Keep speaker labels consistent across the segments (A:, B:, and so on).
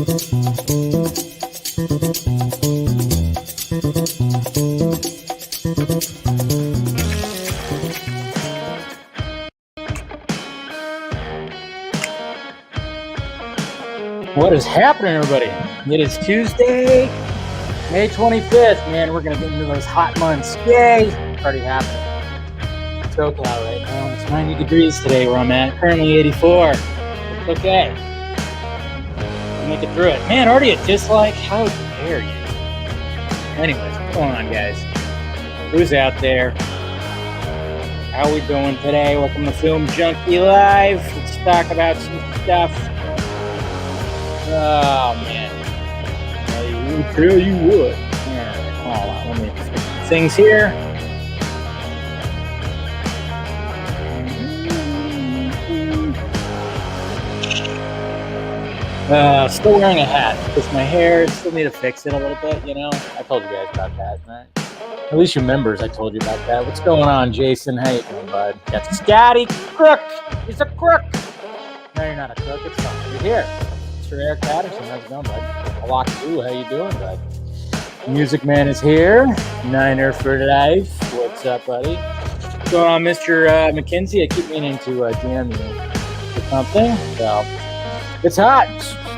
A: What is happening, everybody? It is Tuesday, May 25th. Man, we're going to get into those hot months. Yay! It's already happening. It's SoCal right now. It's 90 degrees today where I'm at. Currently 84. It's okay. We'll make it through it. Man, already a dislike? How dare you? Anyways, what's going on, guys? Who's out there? How are we doing today? Welcome to Film Junkie Live. Let's talk about some stuff. Oh, man. I'll tell you what. Alright, hold on. Let me fix things here. Still wearing a hat because my hair, still need to fix it a little bit, you know? I told you guys about that, right? At least your members, I told you about that. What's going on, Jason? How you doing, bud? That's Scotty Crook. He's a crook. No, you're not a crook. It's fine. You're here. Eric Patterson, how's it going, bud? Alok, how you doing, bud? Music Man is here. Niner for life. What's up, buddy? What's going on, Mr. McKenzie? I keep meaning to DM you for something. So it's hot.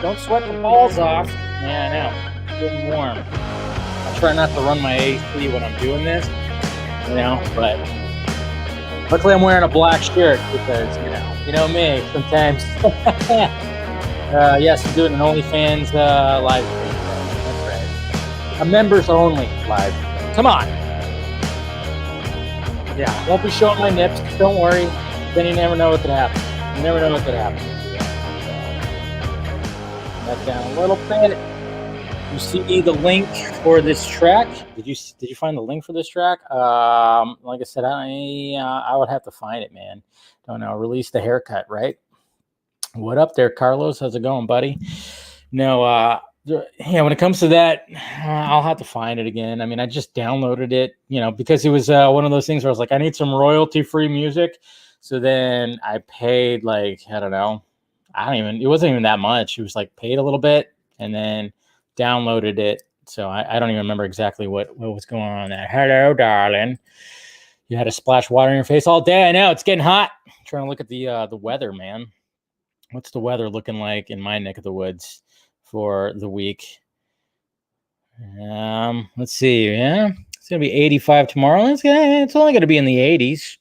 A: Don't sweat the balls off. Yeah, I know. It's getting warm. I try not to run my AC when I'm doing this, you know, but luckily I'm wearing a black shirt because, you know me, sometimes. Yes, I'm doing an OnlyFans live stream. That's right. A members only live. Come on. Yeah, won't be showing my nips. Don't worry. Then you never know what could happen. You never know what could happen. That down a little bit. You see the link for this track? Did you find the link for this track? Like I said, I would have to find it, man. Don't know. Release the haircut, right? What up there, Carlos? How's it going, buddy? No, when it comes to that, I'll have to find it again. I mean, I just downloaded it, because it was one of those things where I was like, I need some royalty-free music. So then I paid it wasn't even that much. It was like paid a little bit and then downloaded it. So I don't even remember exactly what was going on there. Hello, darling. You had to splash water in your face all day. I know, it's getting hot. I'm trying to look at the weather, man. What's the weather looking like in my neck of the woods for the week? Let's see. Yeah, it's going to be 85 tomorrow. It's only going to be in the 80s.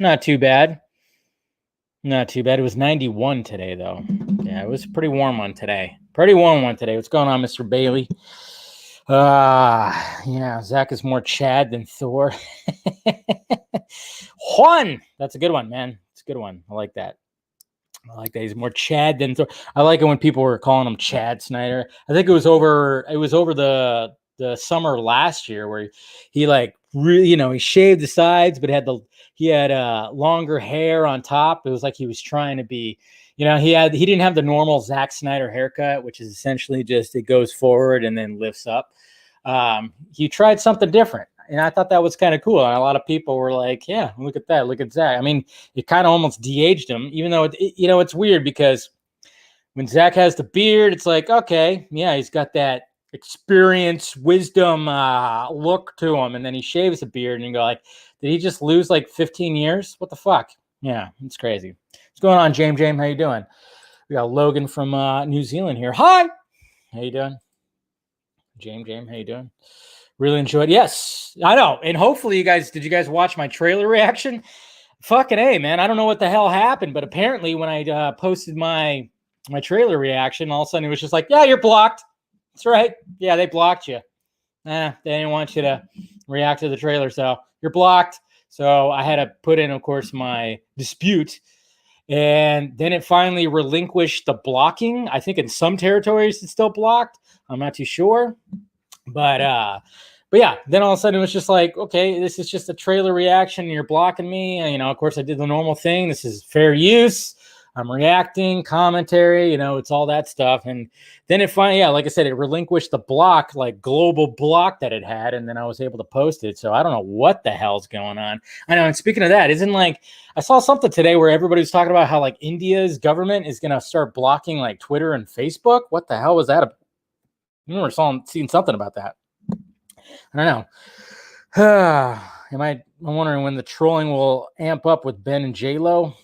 A: Not too bad. Not too bad. It was 91 today, though. Yeah, it was a pretty warm one today. Pretty warm one today. What's going on, Mr. Bailey? Yeah, Zach is more Chad than Thor. Juan! That's a good one, man. It's a good one. I like that. He's more Chad than Thor. I like it when people were calling him Chad Snyder. I think it was over the summer last year where he really, he shaved the sides, but he had longer hair on top. It was like he was trying to be, he didn't have the normal Zack Snyder haircut, which is essentially just it goes forward and then lifts up. He tried something different. And I thought that was kind of cool. And a lot of people were like, yeah, look at that. Look at Zach. I mean, it kind of almost de-aged him, even though, it's weird because when Zach has the beard, it's like, okay, yeah, he's got that experience, wisdom look to him. And then he shaves the beard and you go like, did he just lose 15 years? What the fuck? Yeah, it's crazy. What's going on, James? How you doing? We got Logan from New Zealand here. Hi. How you doing? James, how you doing? Really enjoyed. Yes, I know. And hopefully did you guys watch my trailer reaction? Fucking A, man. I don't know what the hell happened, but apparently when I posted my trailer reaction, all of a sudden it was just like, yeah, you're blocked. That's right. Yeah, they blocked you. They didn't want you to react to the trailer, so you're blocked. So I had to put in, of course, my dispute. And then it finally relinquished the blocking. I think in some territories it's still blocked. I'm not too sure. But yeah, then all of a sudden it was just like, okay, this is just a trailer reaction. And you're blocking me. Of course, I did the normal thing. This is fair use. I'm reacting, commentary, it's all that stuff. And then it finally, like I said, it relinquished the block, like global block that it had. And then I was able to post it. So I don't know what the hell's going on. I know. And speaking of that, I saw something today where everybody was talking about how like India's government is going to start blocking like Twitter and Facebook. What the hell was that about? I remember seeing something about that. I don't know. I'm wondering when the trolling will amp up with Ben and J-Lo.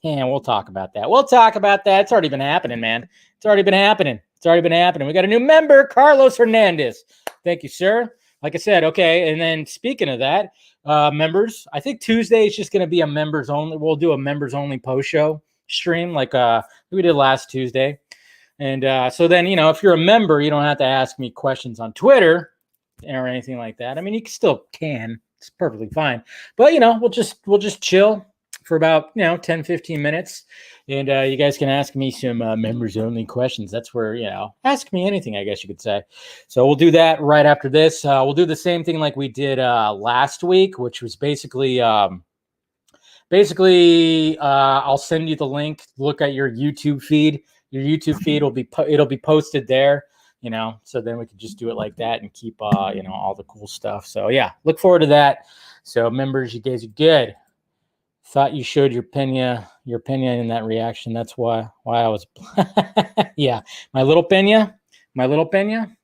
A: And we'll talk about that. It's already been happening, man. It's already been happening. We got a new member, Carlos Hernandez. Thank you, sir. Like I said, okay. And then speaking of that, members, I think Tuesday is just going to be a members only. We'll do a members only post show stream like we did last Tuesday. And so then, if you're a member, you don't have to ask me questions on Twitter or anything like that. I mean, you still can. It's perfectly fine. But, we'll just chill for about, 10, 15 minutes. And you guys can ask me some members only questions. That's where, ask me anything, I guess you could say. So we'll do that right after this. We'll do the same thing like we did last week, which was basically, I'll send you the link. Look at your YouTube feed. Your YouTube feed it'll be posted there, so then we can just do it like that and keep, all the cool stuff. So yeah, look forward to that. So members, you guys are good. Thought you showed your opinion in that reaction. That's why I was, yeah, my little Pena.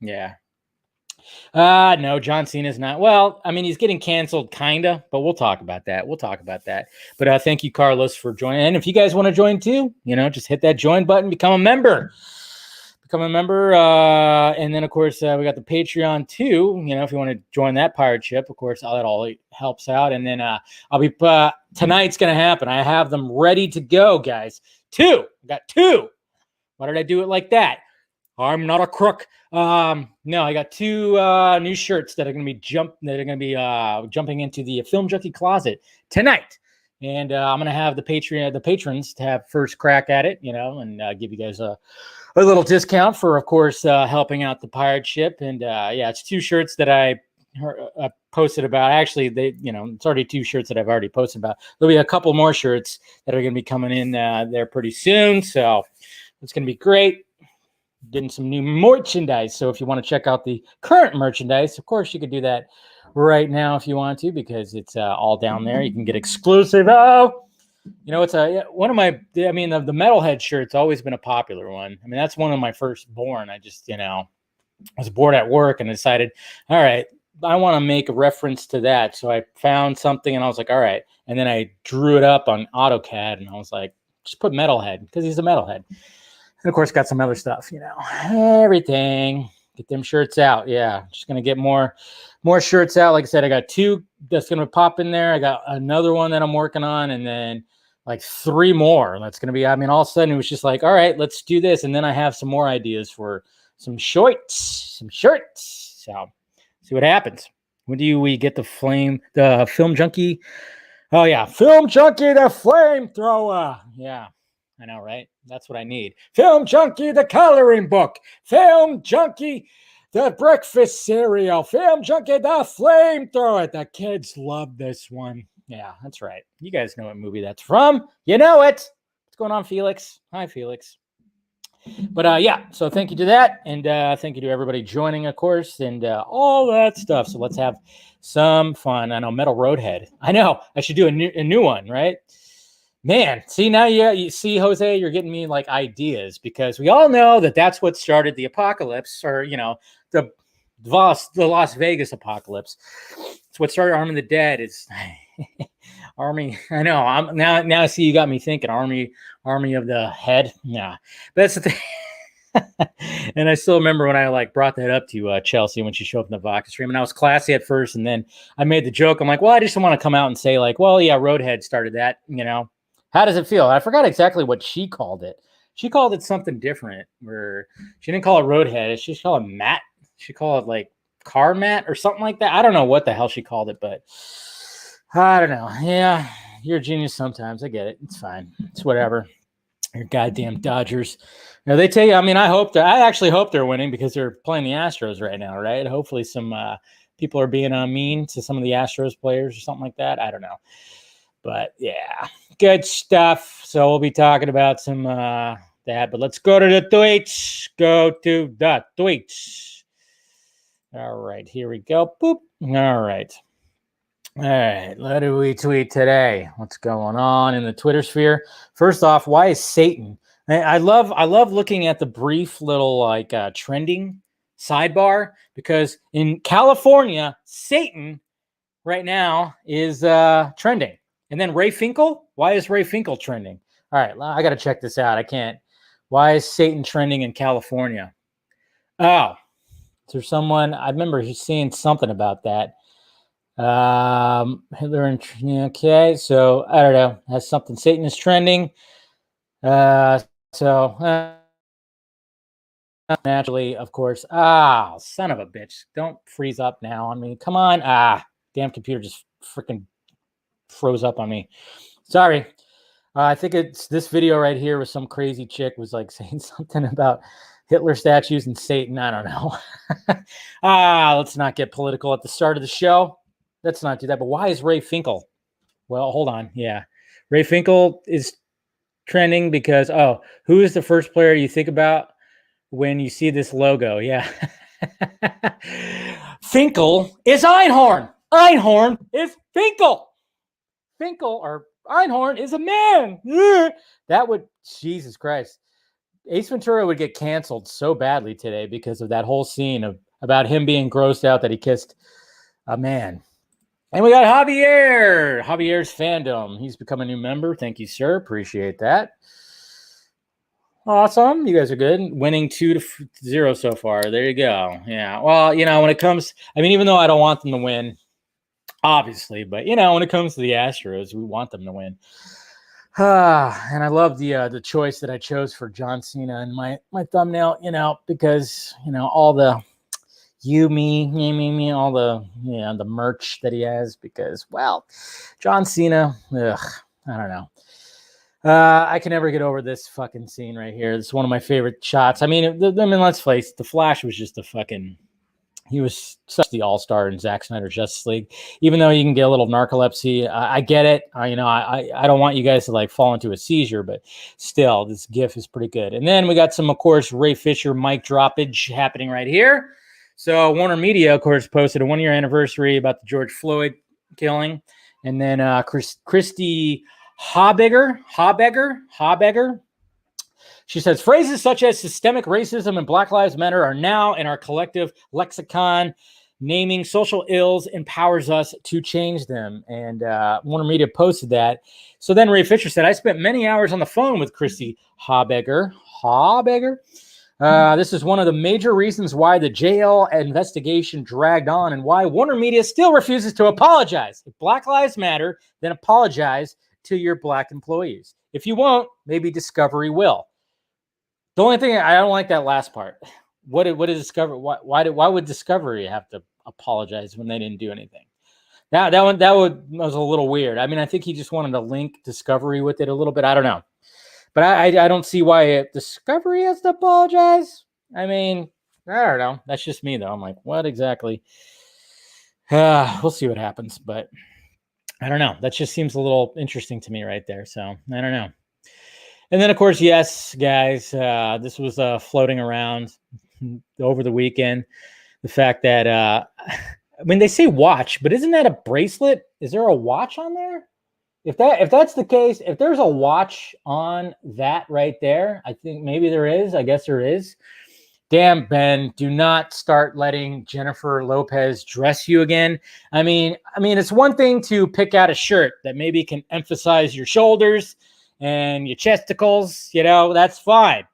A: Yeah. No, John Cena's not. Well, I mean, he's getting canceled, kinda, but we'll talk about that. But thank you, Carlos, for joining. And if you guys want to join too, just hit that join button, become a member. And then, of course, we got the Patreon too. If you want to join that pirate ship, of course, that all helps out. And then I'll be tonight's going to happen. I have them ready to go, guys. I got two. Why did I do it like that? I'm not a crook. No, I got two new shirts that are going to be jumping into the Film Junkie closet tonight. And I'm going to have the patrons to have first crack at it, and give you guys a little discount for, of course, helping out the pirate ship. And it's two shirts that I posted about. Actually, it's already two shirts that I've already posted about. There'll be a couple more shirts that are going to be coming in there pretty soon. So it's going to be great. Getting some new merchandise. So if you want to check out the current merchandise, of course, you could do that right now if you want to, because it's all down there. You can get exclusive. It's one of my, the metalhead shirt's always been a popular one. I mean, that's one of my firstborn. I just, I was bored at work and decided, all right, I want to make a reference to that. So I found something and I was like, all right. And then I drew it up on AutoCAD and I was like, just put metalhead because he's a metalhead. And of course, got some other stuff, everything. Get them shirts out. Yeah, just going to get more shirts out. Like I said, I got two that's going to pop in there. I got another one that I'm working on, and then like three more. That's going to be, all of a sudden, it was just like, all right, let's do this. And then I have some more ideas for some shirts. So see what happens. When do we get the Film Junkie? Oh, yeah, Film Junkie, the flamethrower. Yeah. I know, right? That's what I need. Film Junkie, the coloring book. Film Junkie, the breakfast cereal. Film Junkie, the flamethrower. The kids love this one. Yeah, that's right. You guys know what movie that's from. You know it. What's going on, Felix? Hi, Felix. But so thank you to that. And thank you to everybody joining, of course, and all that stuff. So let's have some fun. I know, Metal Roadhead. I know. I should do a new one, right? Man, see, now you see, Jose, you're getting me like ideas, because we all know that that's what started the apocalypse, or, the Las Vegas apocalypse. It's what started Army of the Dead. Is Army. I know. I'm now. See, you got me thinking. Army of the Head. Yeah, but that's the thing. And I still remember when I brought that up to Chelsea when she showed up in the Vodka stream, and I was classy at first, and then I made the joke. I'm like, well, I just want to come out and say well, yeah, Roadhead started that. How does it feel? I forgot exactly what she called it. She called it something different, where she didn't call it Roadhead. She called it mat. She called it car mat or something like that. I don't know what the hell she called it, but I don't know. Yeah, you're a genius sometimes. I get it. It's fine. It's whatever. Your goddamn Dodgers. They tell you, I actually hope they're winning, because they're playing the Astros right now, right? Hopefully some people are being mean to some of the Astros players or something like that. I don't know. But yeah, good stuff. So we'll be talking about some that, but let's go to the tweets. Go to the tweets. All right, here we go. Boop. All right. All right, what do we tweet today? What's going on in the Twitter sphere? First off, why is Satan? I love looking at the brief little like trending sidebar, because in California, Satan right now is trending. And then Ray Finkel, why is Ray Finkel trending? All right, I got to check this out. I can't. Why is Satan trending in California? Oh, is there someone? I remember he's saying something about that. Hitler and okay, so I don't know. Has something. Satan is trending. Naturally, of course. Son of a bitch! Don't freeze up now on me. Come on. Damn computer just freaking froze up on me. Sorry. I think it's this video right here with some crazy chick was like saying something about Hitler statues and Satan. I don't know. Let's not get political at the start of the show. Let's not do that. But why is Ray Finkel? Well, hold on. Yeah. Ray Finkel is trending because, who is the first player you think about when you see this logo? Yeah. Finkel is Einhorn. Einhorn is Finkel. Finkel or Einhorn is a man. That would, Jesus Christ. Ace Ventura would get canceled so badly today because of that whole scene about him being grossed out that he kissed a man. And we got Javier. Javier's fandom. He's become a new member. Thank you, sir. Appreciate that. Awesome. You guys are good. Winning 2-0 so far. There you go. Yeah. Well, when it comes, even though I don't want them to win, obviously, but when it comes to the Astros, we want them to win. And I love the choice that I chose for John Cena and my thumbnail, because all the me, all the merch that he has, because, well, John Cena, I don't know. I can never get over this fucking scene right here. This is one of my favorite shots. Let's face it, the Flash was just he was such the all-star in Zack Snyder's Justice League. Even though you can get a little narcolepsy, I get it. I don't want you guys to like fall into a seizure, but still, this GIF is pretty good. And then we got some, of course, Ray Fisher mic droppage happening right here. So Warner Media, of course, posted a 1-year anniversary about the George Floyd killing. And then Christy Habegger. She says, phrases such as systemic racism and Black Lives Matter are now in our collective lexicon. Naming social ills empowers us to change them. And Warner Media posted that. So then Ray Fisher said, I spent many hours on the phone with Christy Habegger. This is one of the major reasons why the JL investigation dragged on and why Warner Media still refuses to apologize. If Black Lives Matter, then apologize to your Black employees. If you won't, maybe Discovery will. The only thing I don't like that last part. What did Discovery? Why would Discovery have to apologize when they didn't do anything? That was a little weird. I think he just wanted to link Discovery with it a little bit. I don't know, but I don't see why Discovery has to apologize. I don't know. That's just me though. I'm like, what exactly? We'll see what happens, but I don't know. That just seems a little interesting to me right there. So I don't know. And then, of course, yes, guys, this was floating around over the weekend. The fact that, they say watch, but isn't that a bracelet? Is there a watch on there? If that's the case, if there's a watch on that right there, I think maybe there is. I guess there is. Damn, Ben, do not start letting Jennifer Lopez dress you again. It's one thing to pick out a shirt that maybe can emphasize your shoulders and your chesticles, that's fine.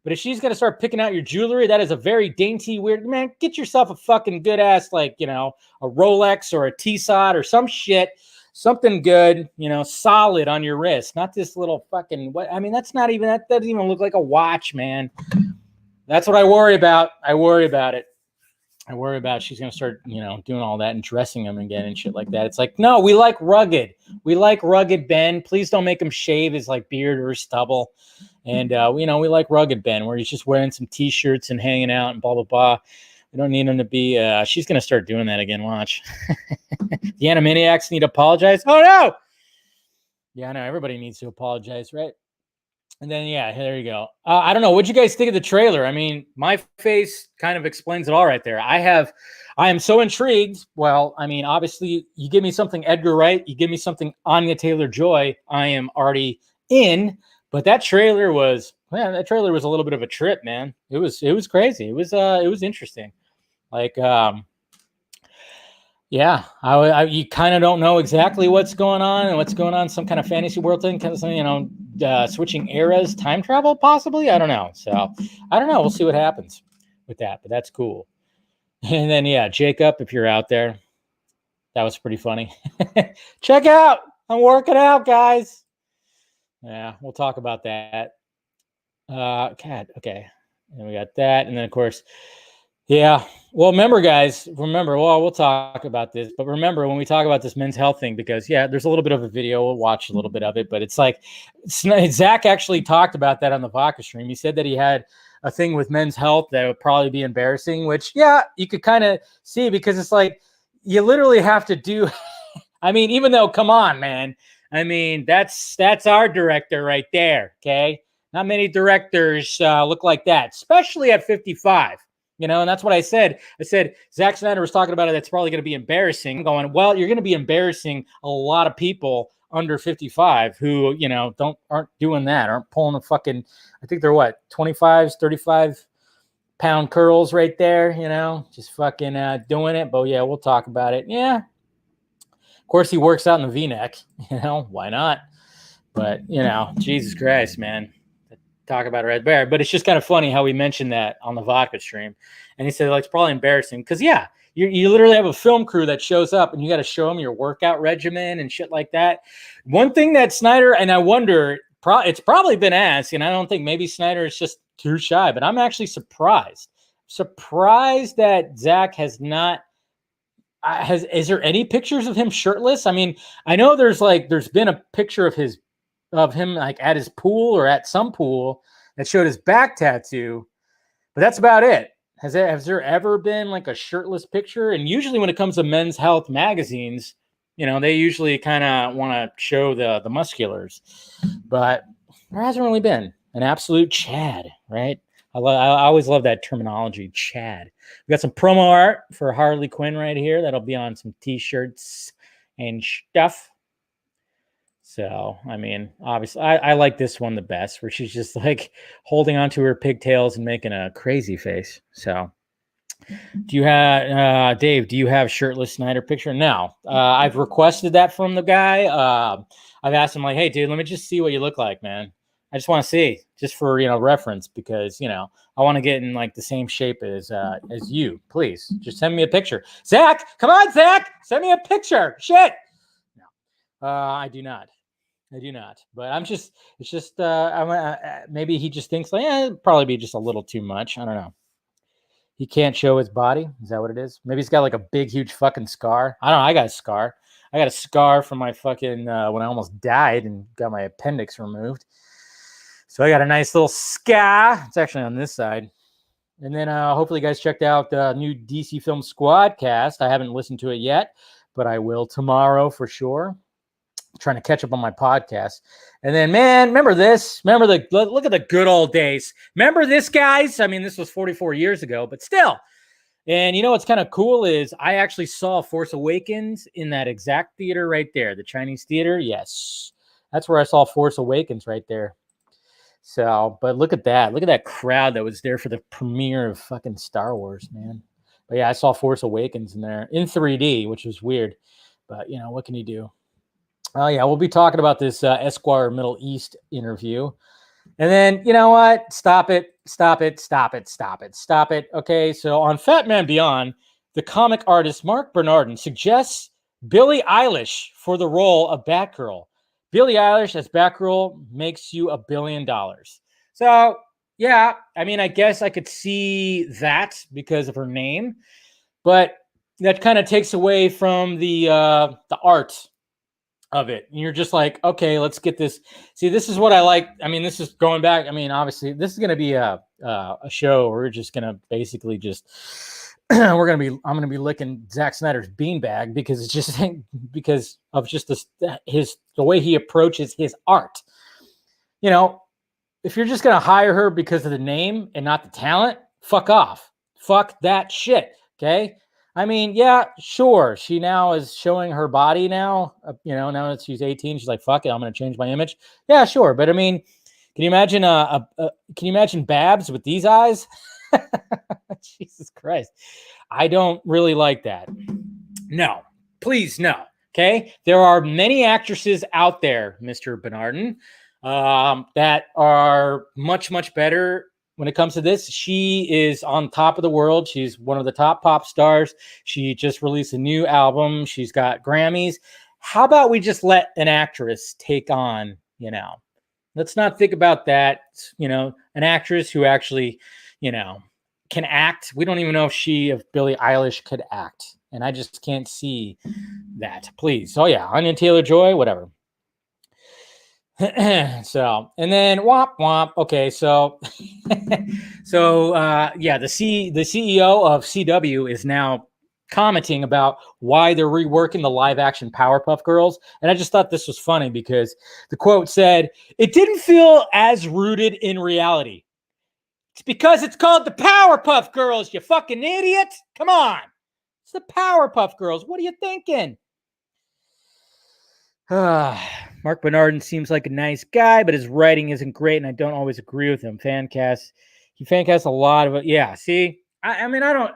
A: But if she's going to start picking out your jewelry, that is a very dainty, weird, man, get yourself a fucking good ass, a Rolex or a Tissot or some shit, something good, solid on your wrist, not this little fucking, that's not even, that doesn't even look like a watch, man. That's what I worry about. I worry about she's going to start, doing all that and dressing him again and shit like that. It's like, no, we like rugged. We like rugged Ben. Please don't make him shave his beard or his stubble. And, we like rugged Ben where he's just wearing some t-shirts and hanging out and blah, blah, blah. We don't need him to be, she's going to start doing that again. Watch. The Animaniacs need to apologize. Oh no. Yeah, I know everybody needs to apologize, right? And then, yeah, there you go. I don't know. What'd you guys think of the trailer? I mean, my face kind of explains it all right there. I am so intrigued. Well, I mean, obviously, you give me something Edgar Wright, you give me something Anya Taylor-Joy, I am already in. But that trailer was, man, that trailer was a little bit of a trip, man. It was crazy. It was interesting. Like, yeah, you kind of don't know exactly what's going on and what's going on. Some kind of fantasy world thing, kind of, switching eras, time travel, possibly. I don't know. So I don't know. We'll see what happens with that. But that's cool. And then, yeah, Jacob, if you're out there, that was pretty funny. Check out. I'm working out, guys. Yeah, we'll talk about that. Cat. Okay, and we got that, and then of course. Yeah. Well, remember, guys, well, we'll talk about this, but remember when we talk about this men's health thing, because, yeah, there's a little bit of a video. We'll watch a little bit of it, but it's like Zach actually talked about that on the Vodka stream. He said that he had a thing with men's health that would probably be embarrassing, which, yeah, you could kind of see because it's like you literally have to do. I mean, even though, come on, man. I mean, that's our director right there, okay? Not many directors look like that, especially at 55. And that's what I said. I said, Zack Snyder was talking about it. That's probably going to be embarrassing. I'm going, well, you're going to be embarrassing a lot of people under 55 who, aren't doing that, aren't pulling a fucking, I think they're what, 25s, 35-pound curls right there, just fucking doing it. But yeah, we'll talk about it. Yeah. Of course, he works out in the V-neck, why not? But, Jesus Christ, man. Talk about Red Bear, but it's just kind of funny how we mentioned that on the Vodka stream, and he said like it's probably embarrassing because yeah, you literally have a film crew that shows up and you got to show them your workout regimen and shit like that. One thing that Snyder, and I wonder, it's probably been asked, and I don't think maybe Snyder is just too shy, but I'm actually surprised that Zach has not. Is there any pictures of him shirtless? I mean, I know there's been a picture of him like at his pool or at some pool that showed his back tattoo, but that's about it. Has there ever been like a shirtless picture? And usually when it comes to men's health magazines, they usually kind of want to show the musculars, but there hasn't really been an absolute Chad, right? I always love that terminology, Chad. We got some promo art for Harley Quinn right here. That'll be on some t-shirts and stuff. So, I mean, obviously, I like this one the best, where she's just like holding onto her pigtails and making a crazy face. So, do you have, Dave, do you have shirtless Snyder picture? No. I've requested that from the guy. I've asked him, like, hey, dude, let me just see what you look like, man. I just want to see, just for, reference, because, I want to get in like the same shape as you. Please, just send me a picture. Zach, come on, Zach, send me a picture. Shit. No, I do not. But it's just, maybe he just thinks like, it'd probably be just a little too much. I don't know. He can't show his body. Is that what it is? Maybe he's got like a big, huge fucking scar. I don't know. I got a scar. I got a scar from my fucking, when I almost died and got my appendix removed. So I got a nice little scar. It's actually on this side. And then hopefully you guys checked out the new DC Film Squad cast. I haven't listened to it yet, but I will tomorrow for sure. Trying to catch up on my podcast. And then, man, remember this? Look at the good old days. Remember this, guys? I mean, this was 44 years ago, but still. And what's kind of cool is I actually saw Force Awakens in that exact theater right there, the Chinese theater. Yes, that's where I saw Force Awakens right there. So, but look at that. Look at that crowd that was there for the premiere of fucking Star Wars, man. But yeah, I saw Force Awakens in there in 3D, which was weird. But, what can you do? Oh, yeah, we'll be talking about this Esquire Middle East interview. And then, you know what? Stop it. Okay, so on Fat Man Beyond, the comic artist Mark Bernardin suggests Billie Eilish for the role of Batgirl. Billie Eilish as Batgirl makes you $1 billion. So, yeah, I mean, I guess I could see that because of her name. But that kind of takes away from the art of it. And you're just like, okay, let's get this. See, this is what I like. I mean, this is going back. I mean, obviously, this is going to be a show where we're just going to basically just I'm gonna be licking Zack Snyder's beanbag because it's just because of just the way he approaches his art. You know, if you're just gonna hire her because of the name and not the talent, fuck off. Fuck that shit. Okay. I mean, yeah, sure. She now is showing her body now. Now that she's 18, she's like, fuck it, I'm gonna change my image. Yeah, sure. But I mean, can you imagine can you imagine Babs with these eyes? Jesus Christ. I don't really like that. No, please, no. Okay. There are many actresses out there, Mr. Bernardin, that are much, much better when it comes to this. She is on top of the world. She's one of the top pop stars. She just released a new album. She's got Grammys. How about we just let an actress take on, let's not think about that, an actress who actually, can act. We don't even know if Billie Eilish could act. And I just can't see that. Please. Oh, yeah. Anya Taylor-Joy, whatever. So, and then womp womp. Okay, so the CEO of CW is now commenting about why they're reworking the live action Powerpuff Girls. And I just thought this was funny because the quote said, "It didn't feel as rooted in reality. It's because it's called the Powerpuff Girls, you fucking idiot. Come on. It's the Powerpuff Girls. What are you thinking?" Mark Bernardin seems like a nice guy, but his writing isn't great, and I don't always agree with him. He fancasts a lot of it. Yeah, see, I mean, I don't,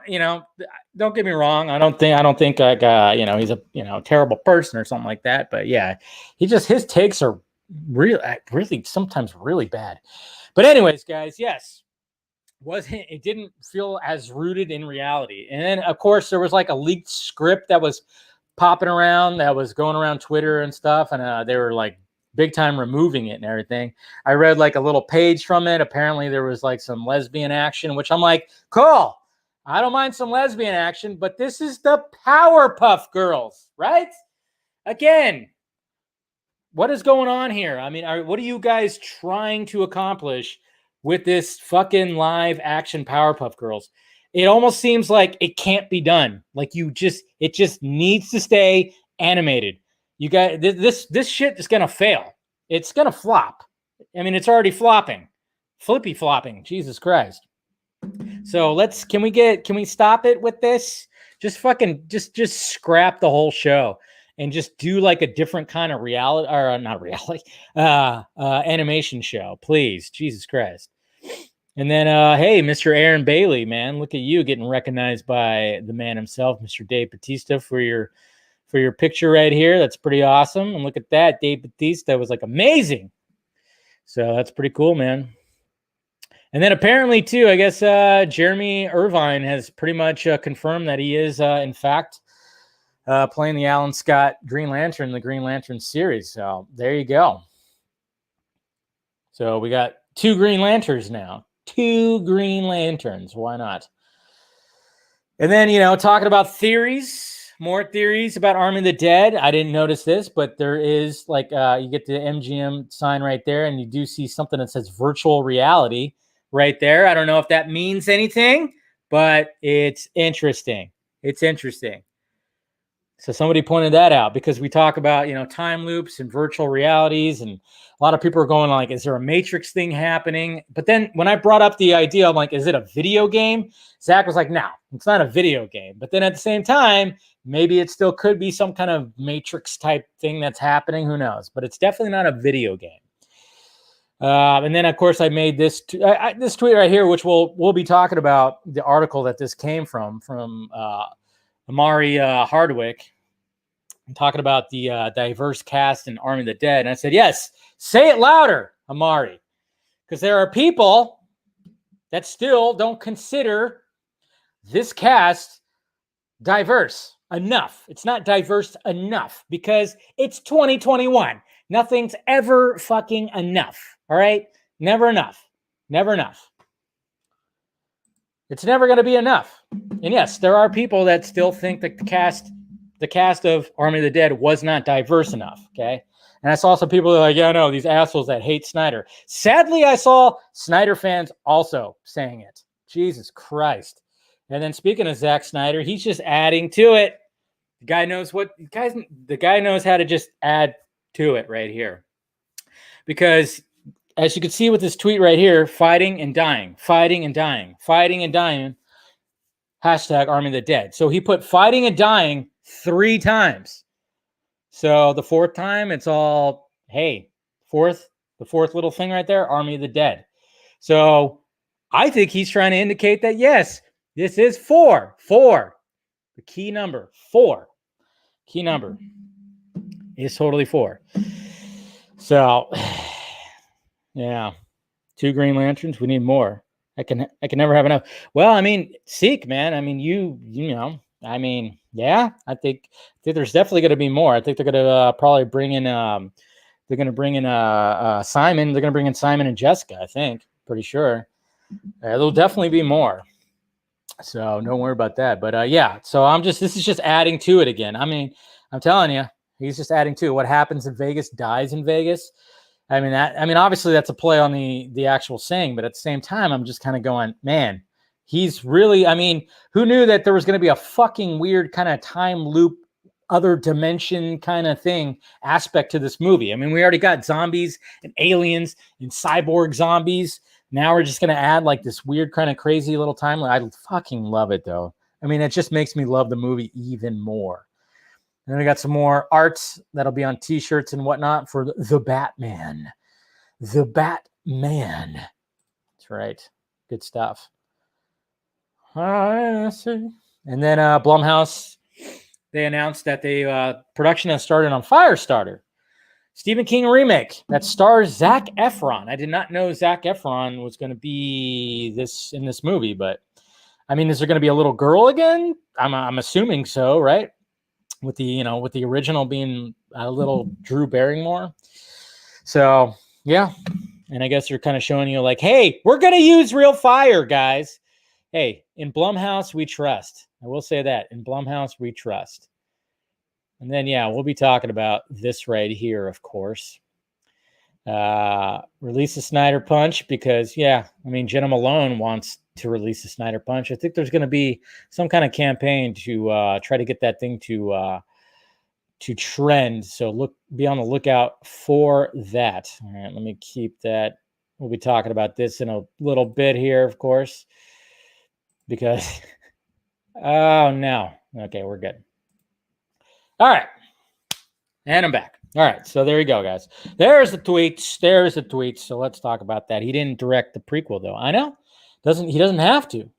A: don't get me wrong. I don't think like, he's a, terrible person or something like that. But yeah, his takes are really sometimes really bad. But anyways, guys, yes, it didn't feel as rooted in reality. And then, of course, there was like a leaked script that was popping around, that was going around Twitter and stuff, and they were like big time removing it and everything. I read like a little page from it. Apparently there was like some lesbian action, which I'm like, cool, I don't mind some lesbian action, but this is the Powerpuff Girls, right? Again, what is going on here? I mean, what are you guys trying to accomplish with this fucking live action Powerpuff Girls? It almost seems like it can't be done. Like it just needs to stay animated. You guys, this shit is gonna fail. It's gonna flop. I mean, it's already flopping, flippy flopping. Jesus Christ. So can we stop it with this? Just just scrap the whole show and just do like a different kind of reality, or not reality, animation show, please. Jesus Christ. And then, hey, Mr. Aaron Bailey, man, look at you getting recognized by the man himself, Mr. Dave Bautista, for your picture right here. That's pretty awesome. And look at that, Dave Bautista was like amazing. So that's pretty cool, man. And then apparently, too, I guess Jeremy Irvine has pretty much confirmed that he is, in fact, playing the Alan Scott Green Lantern in the Green Lantern series. So there you go. So we got 2 Green Lanterns now. 2 Green Lanterns. Why not? And then, talking about more theories about Army of the Dead. I didn't notice this, but there is like, you get the MGM sign right there, and you do see something that says virtual reality right there. I don't know if that means anything, but it's interesting. It's interesting. So somebody pointed that out because we talk about, time loops and virtual realities, and a lot of people are going like, is there a Matrix thing happening? But then when I brought up the idea, I'm like, is it a video game? Zach was like, no, it's not a video game. But then at the same time, maybe it still could be some kind of Matrix type thing that's happening. Who knows? But it's definitely not a video game. And then, of course, I made this this tweet right here, which we'll be talking about the article that this came from Amari Hardwick. I'm talking about the diverse cast in Army of the Dead. And I said, yes, say it louder, Amari. Because there are people that still don't consider this cast diverse enough. It's not diverse enough because it's 2021. Nothing's ever fucking enough. All right? Never enough. Never enough. It's never going to be enough. And yes, there are people that still think that the cast of Army of the Dead was not diverse enough, okay? And I saw some people that are like, yeah, no, these assholes that hate Snyder. Sadly, I saw Snyder fans also saying it. Jesus Christ. And then speaking of Zack Snyder, he's just adding to it. The guy knows the guy knows how to just add to it right here. Because as you can see with this tweet right here, fighting and dying, fighting and dying, fighting and dying, hashtag Army of the Dead. So he put fighting and dying 3 times. So the 4th time, it's all, hey, the 4th little thing right there, Army of the Dead. So I think he's trying to indicate that, yes, this is 4. 4. The key number, 4. Key number is totally 4. So, yeah, 2 Green Lanterns. We need more. I can never have enough. Well, I mean, Seek, man. I mean, you know. I mean, yeah. I think there's definitely going to be more. I think they're going to probably bring in. They're going to bring in Simon. They're going to bring in Simon and Jessica. I think. Pretty sure. There'll definitely be more. So don't worry about that. But yeah. So this is just adding to it again. I mean, I'm telling you, he's just adding to it. What happens in Vegas dies in Vegas. I mean, obviously that's a play on the actual saying, but at the same time, I'm just kind of going, man, he's really, I mean, who knew that there was going to be a fucking weird kind of time loop, other dimension kind of thing aspect to this movie? I mean, we already got zombies and aliens and cyborg zombies. Now we're just going to add like this weird kind of crazy little timeline. I fucking love it though. I mean, it just makes me love the movie even more. And then we got some more arts that'll be on t-shirts and whatnot for the Batman. The Batman. That's right. Good stuff. I see. And then Blumhouse, they announced that production has started on Firestarter. Stephen King remake that stars Zac Efron. I did not know Zac Efron was going to be in this movie, but I mean, is there going to be a little girl again? I'm assuming so, right? With the original being a little Drew Barrymore. So yeah, and I guess they're kind of showing you like, hey, we're gonna use real fire, guys. Hey, in Blumhouse we trust. I will say that in Blumhouse we trust. And then yeah, we'll be talking about this right here, of course. Release the Snyder Punch because yeah, I mean Jenna Malone wants to release the Snyder Punch. I think there's going to be some kind of campaign to try to get that thing to trend. So be on the lookout for that. All right, let me keep that. We'll be talking about this in a little bit here, of course, because oh no, okay, we're good. All right, and I'm back. All right, so there you go, guys. There's the tweets. So let's talk about that. He didn't direct the prequel, though. I know. He doesn't have to.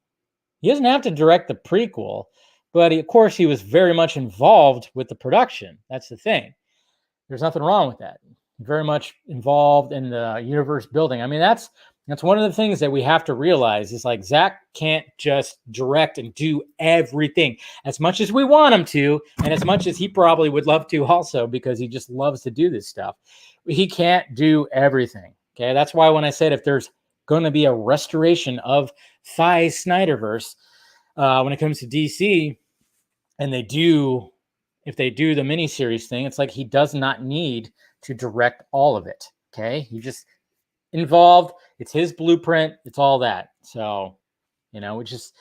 A: He doesn't have to direct the prequel, but of course he was very much involved with the production. That's the thing. There's nothing wrong with that. Very much involved in the universe building. I mean, that's one of the things that we have to realize is like Zack can't just direct and do everything as much as we want him to, and as much as he probably would love to also, because he just loves to do this stuff. He can't do everything. Okay, that's why when I said if there's going to be a restoration of Thai's Snyderverse when it comes to DC, and if they do the miniseries thing, it's like he does not need to direct all of it. Okay, he just involved. It's his blueprint. It's all that. So, we just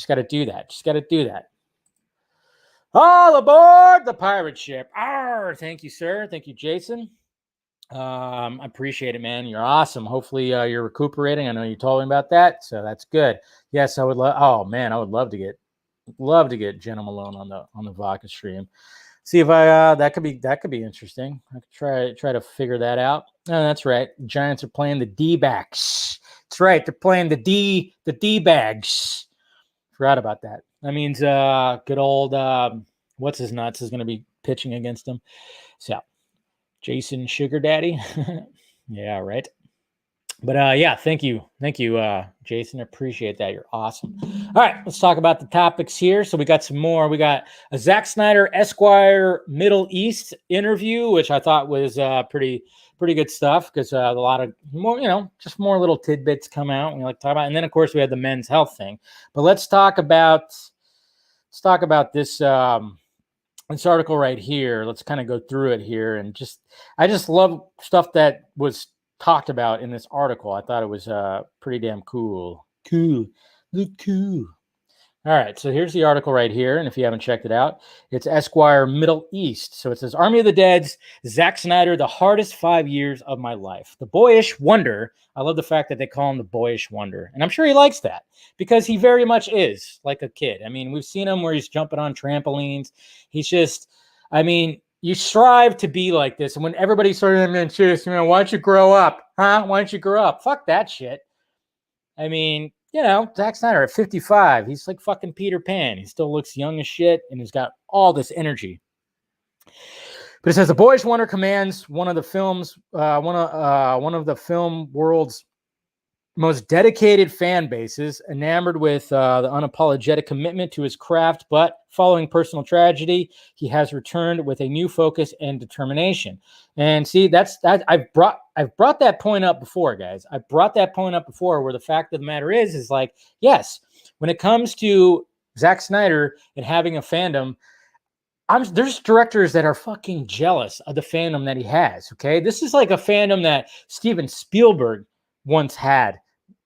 A: got to do that. Just got to do that. All aboard the pirate ship. Arr, thank you, sir. Thank you, Jason. I appreciate it, man. You're awesome. Hopefully you're recuperating. I know you told me about that, so that's good. Yes, I would love. Oh man, I would love to get Jenna Malone on the vodka stream. See if that could be interesting. I could try to figure that out. Oh, that's right. The Giants are playing the D-backs. That's right. They're playing the D-bags. Forgot about that. That means good old what's his nuts is going to be pitching against them. So. Jason Sugar Daddy. Yeah, right. But yeah, thank you, Jason. Appreciate that. You're awesome. All right, let's talk about the topics here. So we got some more. We got a Zack Snyder Esquire Middle East interview, which I thought was pretty good stuff because a lot of more, just more little tidbits come out. We like to talk about, and then of course we had the men's health thing. But let's talk about this. This article right here, let's kind of go through it here. And I just love stuff that was talked about in this article. I thought it was pretty damn cool. Cool. All right, so here's the article right here, and if you haven't checked it out, it's Esquire Middle East. So it says, Army of the Dead's Zack Snyder, the hardest 5 years of my life. The boyish wonder. I love the fact that they call him the boyish wonder, and I'm sure he likes that because he very much is like a kid. I mean, we've seen him where he's jumping on trampolines. He's just, I mean, you strive to be like this, and when everybody's sort of, why don't you grow up, huh? Why don't you grow up? Fuck that shit. I mean, Zack Snyder at 55, he's like fucking Peter Pan. He still looks young as shit, and he's got all this energy. But it says the boyish wonder commands one of the film world's most dedicated fan bases, enamored with the unapologetic commitment to his craft. But following personal tragedy, he has returned with a new focus and determination. And see, I've brought that point up before, guys. I've brought that point up before, where the fact of the matter is like, yes, when it comes to Zack Snyder and having a fandom, there's directors that are fucking jealous of the fandom that he has. Okay, this is like a fandom that Steven Spielberg once had.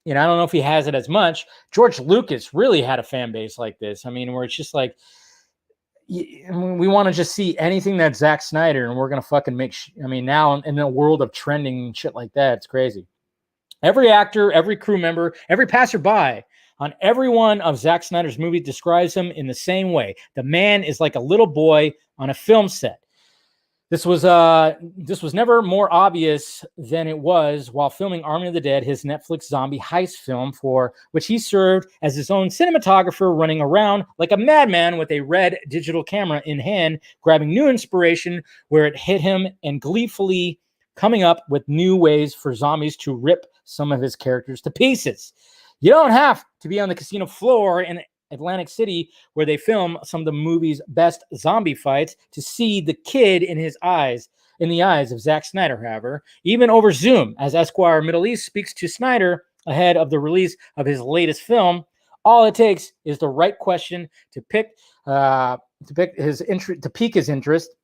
A: I don't know if he has it as much. George Lucas really had a fan base like this. I mean, where it's just like, we want to just see anything that's Zack Snyder, and we're going to fucking now in the world of trending shit like that, it's crazy. Every actor, every crew member, every passerby on every one of Zack Snyder's movies describes him in the same way. The man is like a little boy on a film set. This was never more obvious than it was while filming Army of the Dead, his Netflix zombie heist film, for which he served as his own cinematographer, running around like a madman with a red digital camera in hand, grabbing new inspiration where it hit him and gleefully coming up with new ways for zombies to rip some of his characters to pieces. You don't have to be on the casino floor in Atlantic City, where they film some of the movie's best zombie fights, to see the kid in the eyes of Zack Snyder. However, even over Zoom, as Esquire Middle East speaks to Snyder ahead of the release of his latest film, all it takes is the right question to pique his interest,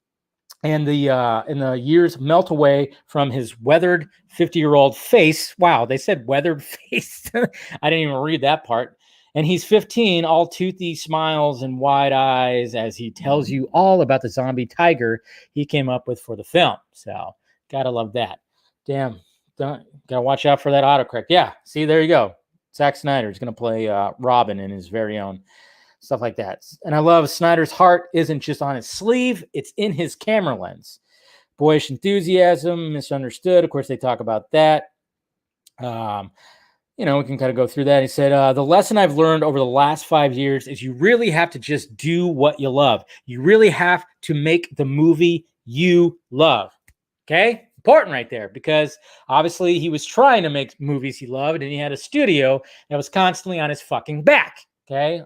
A: and the years melt away from his weathered 50-year-old face. Wow, they said weathered face. I didn't even read that part. And he's 15, all toothy smiles and wide eyes, as he tells you all about the zombie tiger he came up with for the film. So, gotta love that. Damn, gotta watch out for that autocorrect. Yeah, see, there you go. Zack Snyder is going to play Robin in his very own, stuff like that. And I love Snyder's heart isn't just on his sleeve, it's in his camera lens. Boyish enthusiasm, misunderstood. Of course, they talk about that. We can kind of go through that. He said, the lesson I've learned over the last 5 years is you really have to just do what you love. You really have to make the movie you love. Okay? Important right there, because obviously he was trying to make movies he loved, and he had a studio that was constantly on his fucking back. Okay?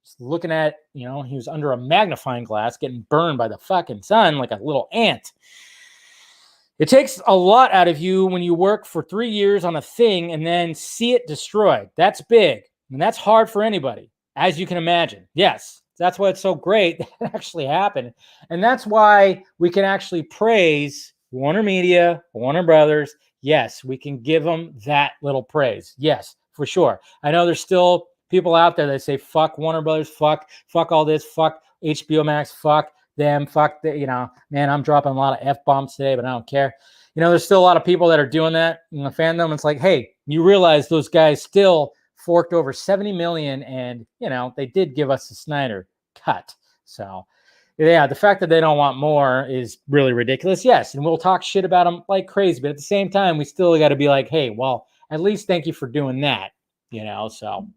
A: Just looking at, he was under a magnifying glass getting burned by the fucking sun like a little ant. It takes a lot out of you when you work for 3 years on a thing and then see it destroyed. That's big. And that's hard for anybody, as you can imagine. Yes, that's why it's so great that it actually happened. And that's why we can actually praise Warner Media, Warner Brothers. Yes, we can give them that little praise. Yes, for sure. I know there's still people out there that say, fuck Warner Brothers, fuck all this, fuck HBO Max, fuck them, fuck the, man, I'm dropping a lot of F-bombs today, but I don't care. There's still a lot of people that are doing that in the fandom. It's like, hey, you realize those guys still forked over $70 million, and, they did give us the Snyder cut. So, yeah, the fact that they don't want more is really ridiculous. Yes, and we'll talk shit about them like crazy, but at the same time, we still got to be like, hey, well, at least thank you for doing that, so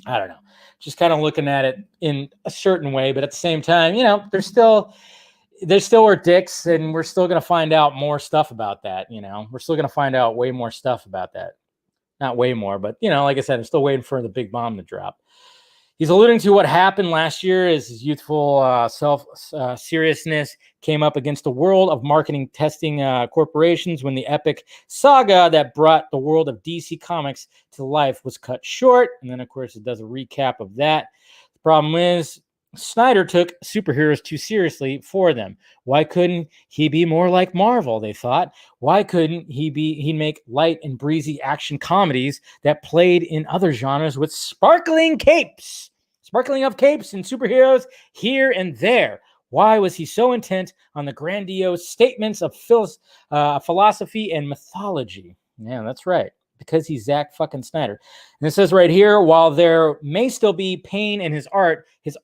A: I don't know. Just kind of looking at it in a certain way, but at the same time, they still are dicks, and we're still going to find out more stuff about that. We're still going to find out way more stuff about that. Not way more, but like I said, I'm still waiting for the big bomb to drop. He's alluding to what happened last year as his youthful seriousness came up against the world of marketing testing corporations when the epic saga that brought the world of DC Comics to life was cut short. And then, of course, it does a recap of that. The problem is Snyder took superheroes too seriously for them. Why couldn't he be more like Marvel, they thought? Why couldn't he make light and breezy action comedies that played in other genres with sparkling capes? sparkling of capes and superheroes here and there. Why was he so intent on the grandiose statements of philosophy and mythology? Yeah, that's right. Because he's Zack fucking Snyder. And it says right here, while there may still be pain in his art is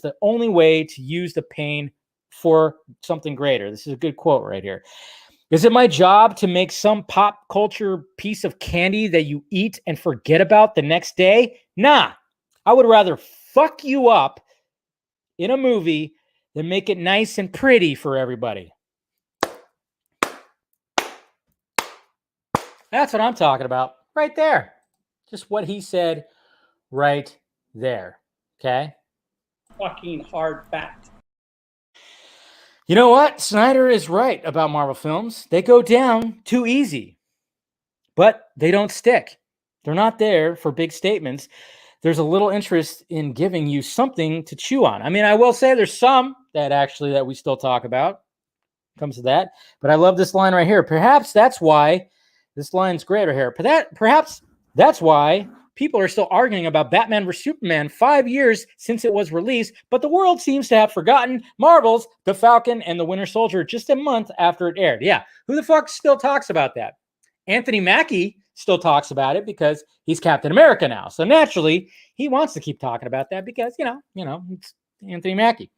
A: the only way to use the pain for something greater. This is a good quote right here. Is it my job to make some pop culture piece of candy that you eat and forget about the next day? Nah, I would rather fuck you up in a movie than make it nice and pretty for everybody. That's what I'm talking about right there. Just what he said right there. Okay?
B: Fucking hard fact.
A: You know what? Snyder is right about Marvel films. They go down too easy, but they don't stick. They're not there for big statements. There's a little interest in giving you something to chew on. I mean, I will say there's some that we still talk about. Comes to that. But I love this line right here. Perhaps that's why this line's great right here. Perhaps that's why people are still arguing about Batman vs. Superman 5 years since it was released, but the world seems to have forgotten Marvel's The Falcon and the Winter Soldier just a month after it aired. Yeah, who the fuck still talks about that? Anthony Mackie still talks about it because he's Captain America now. So naturally, he wants to keep talking about that because, you know, it's Anthony Mackie.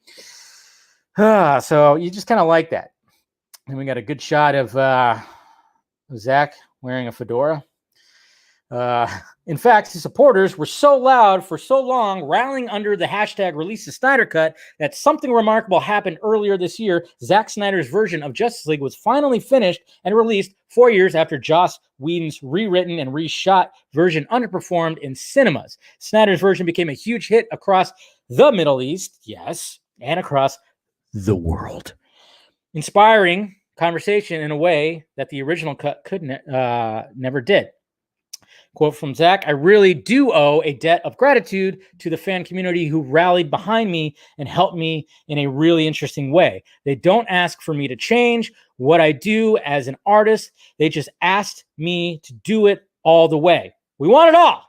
A: So you just kind of like that. And we got a good shot of Zack wearing a fedora. In fact, his supporters were so loud for so long, rallying under the hashtag release the Snyder Cut, that something remarkable happened earlier this year. Zack Snyder's version of Justice League was finally finished and released 4 years after Joss Whedon's rewritten and reshot version underperformed in cinemas. Snyder's version became a huge hit across the Middle East, yes, and across the world, inspiring conversation in a way that the original cut never did. Quote from Zack, I really do owe a debt of gratitude to the fan community who rallied behind me and helped me in a really interesting way. They don't ask for me to change what I do as an artist. They just asked me to do it all the way. We want it all.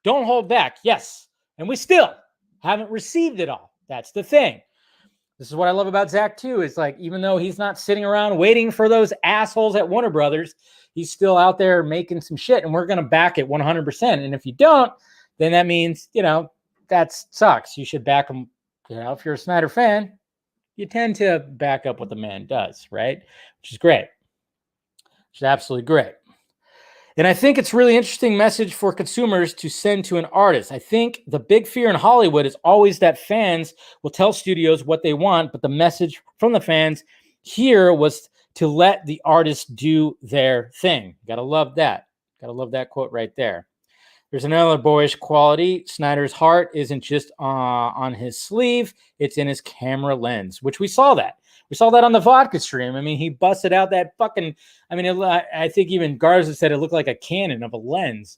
A: Don't hold back. Yes. And we still haven't received it all. That's the thing. This is what I love about Zack too, is like, even though he's not sitting around waiting for those assholes at Warner Brothers, he's still out there making some shit, and we're going to back it 100%. And if you don't, then that means, that sucks. You should back him. If you're a Snyder fan, you tend to back up what the man does, right? Which is great. Which is absolutely great. And I think it's really interesting message for consumers to send to an artist. I think the big fear in Hollywood is always that fans will tell studios what they want, but the message from the fans here was to let the artist do their thing. Gotta love that. Gotta love that quote right there. There's another boyish quality. Snyder's heart isn't just on his sleeve, it's in his camera lens, which we saw that. We saw that on the vodka stream. I mean, he busted out that fucking, I think even Garza said it looked like a cannon of a lens.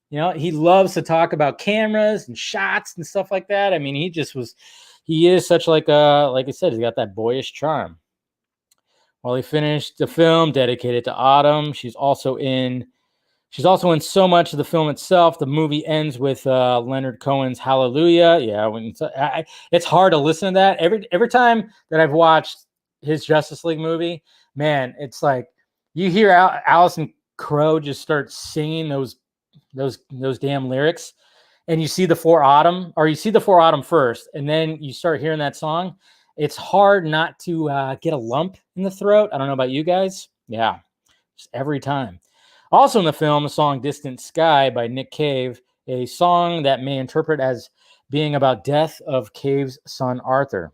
A: He loves to talk about cameras and shots and stuff like that. I mean, he is such like I said, he's got that boyish charm. While he finished the film dedicated to Autumn, she's also in so much of the film itself. The movie ends with Leonard Cohen's Hallelujah. Yeah, it's hard to listen to that. Every time that I've watched his Justice League movie, man, it's like you hear Allison Crowe just start singing those damn lyrics, and you see the For Autumn first, and then you start hearing that song. It's hard not to get a lump in the throat. I don't know about you guys. Yeah, just every time. Also in the film, the song Distant Sky by Nick Cave, a song that may interpret as being about death of Cave's son Arthur.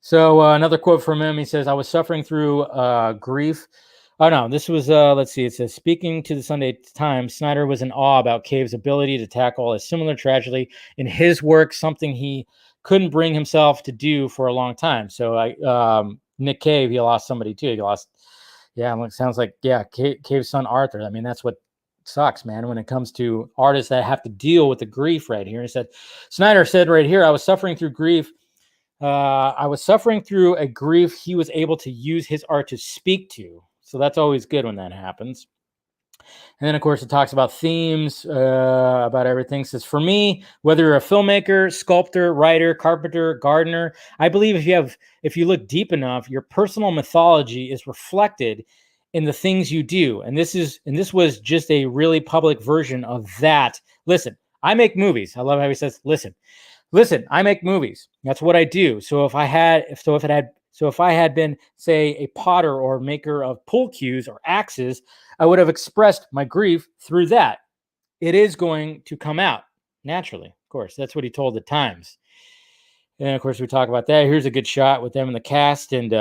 A: So another quote from him, he says, I was suffering through grief. Oh, no, this was, let's see, it says, speaking to the Sunday Times, Snyder was in awe about Cave's ability to tackle a similar tragedy in his work, something he couldn't bring himself to do for a long time. So Nick Cave, he lost somebody too. It sounds like, Cave's son Arthur. I mean, that's what sucks, man, when it comes to artists that have to deal with the grief right here. Snyder said right here, I was suffering through grief. I was suffering through a grief he was able to use his art to speak to. So that's always good when that happens. And then, of course, it talks about themes, about everything. It says, for me, whether you're a filmmaker, sculptor, writer, carpenter, gardener, I believe if you look deep enough, your personal mythology is reflected in the things you do. And this was just a really public version of that. Listen, I make movies. I love how he says, listen, I make movies. That's what I do. So if I had been, say, a potter or maker of pool cues or axes, I would have expressed my grief through that. It is going to come out naturally, of course. That's what he told the Times. And of course, we talk about that. Here's a good shot with them in the cast and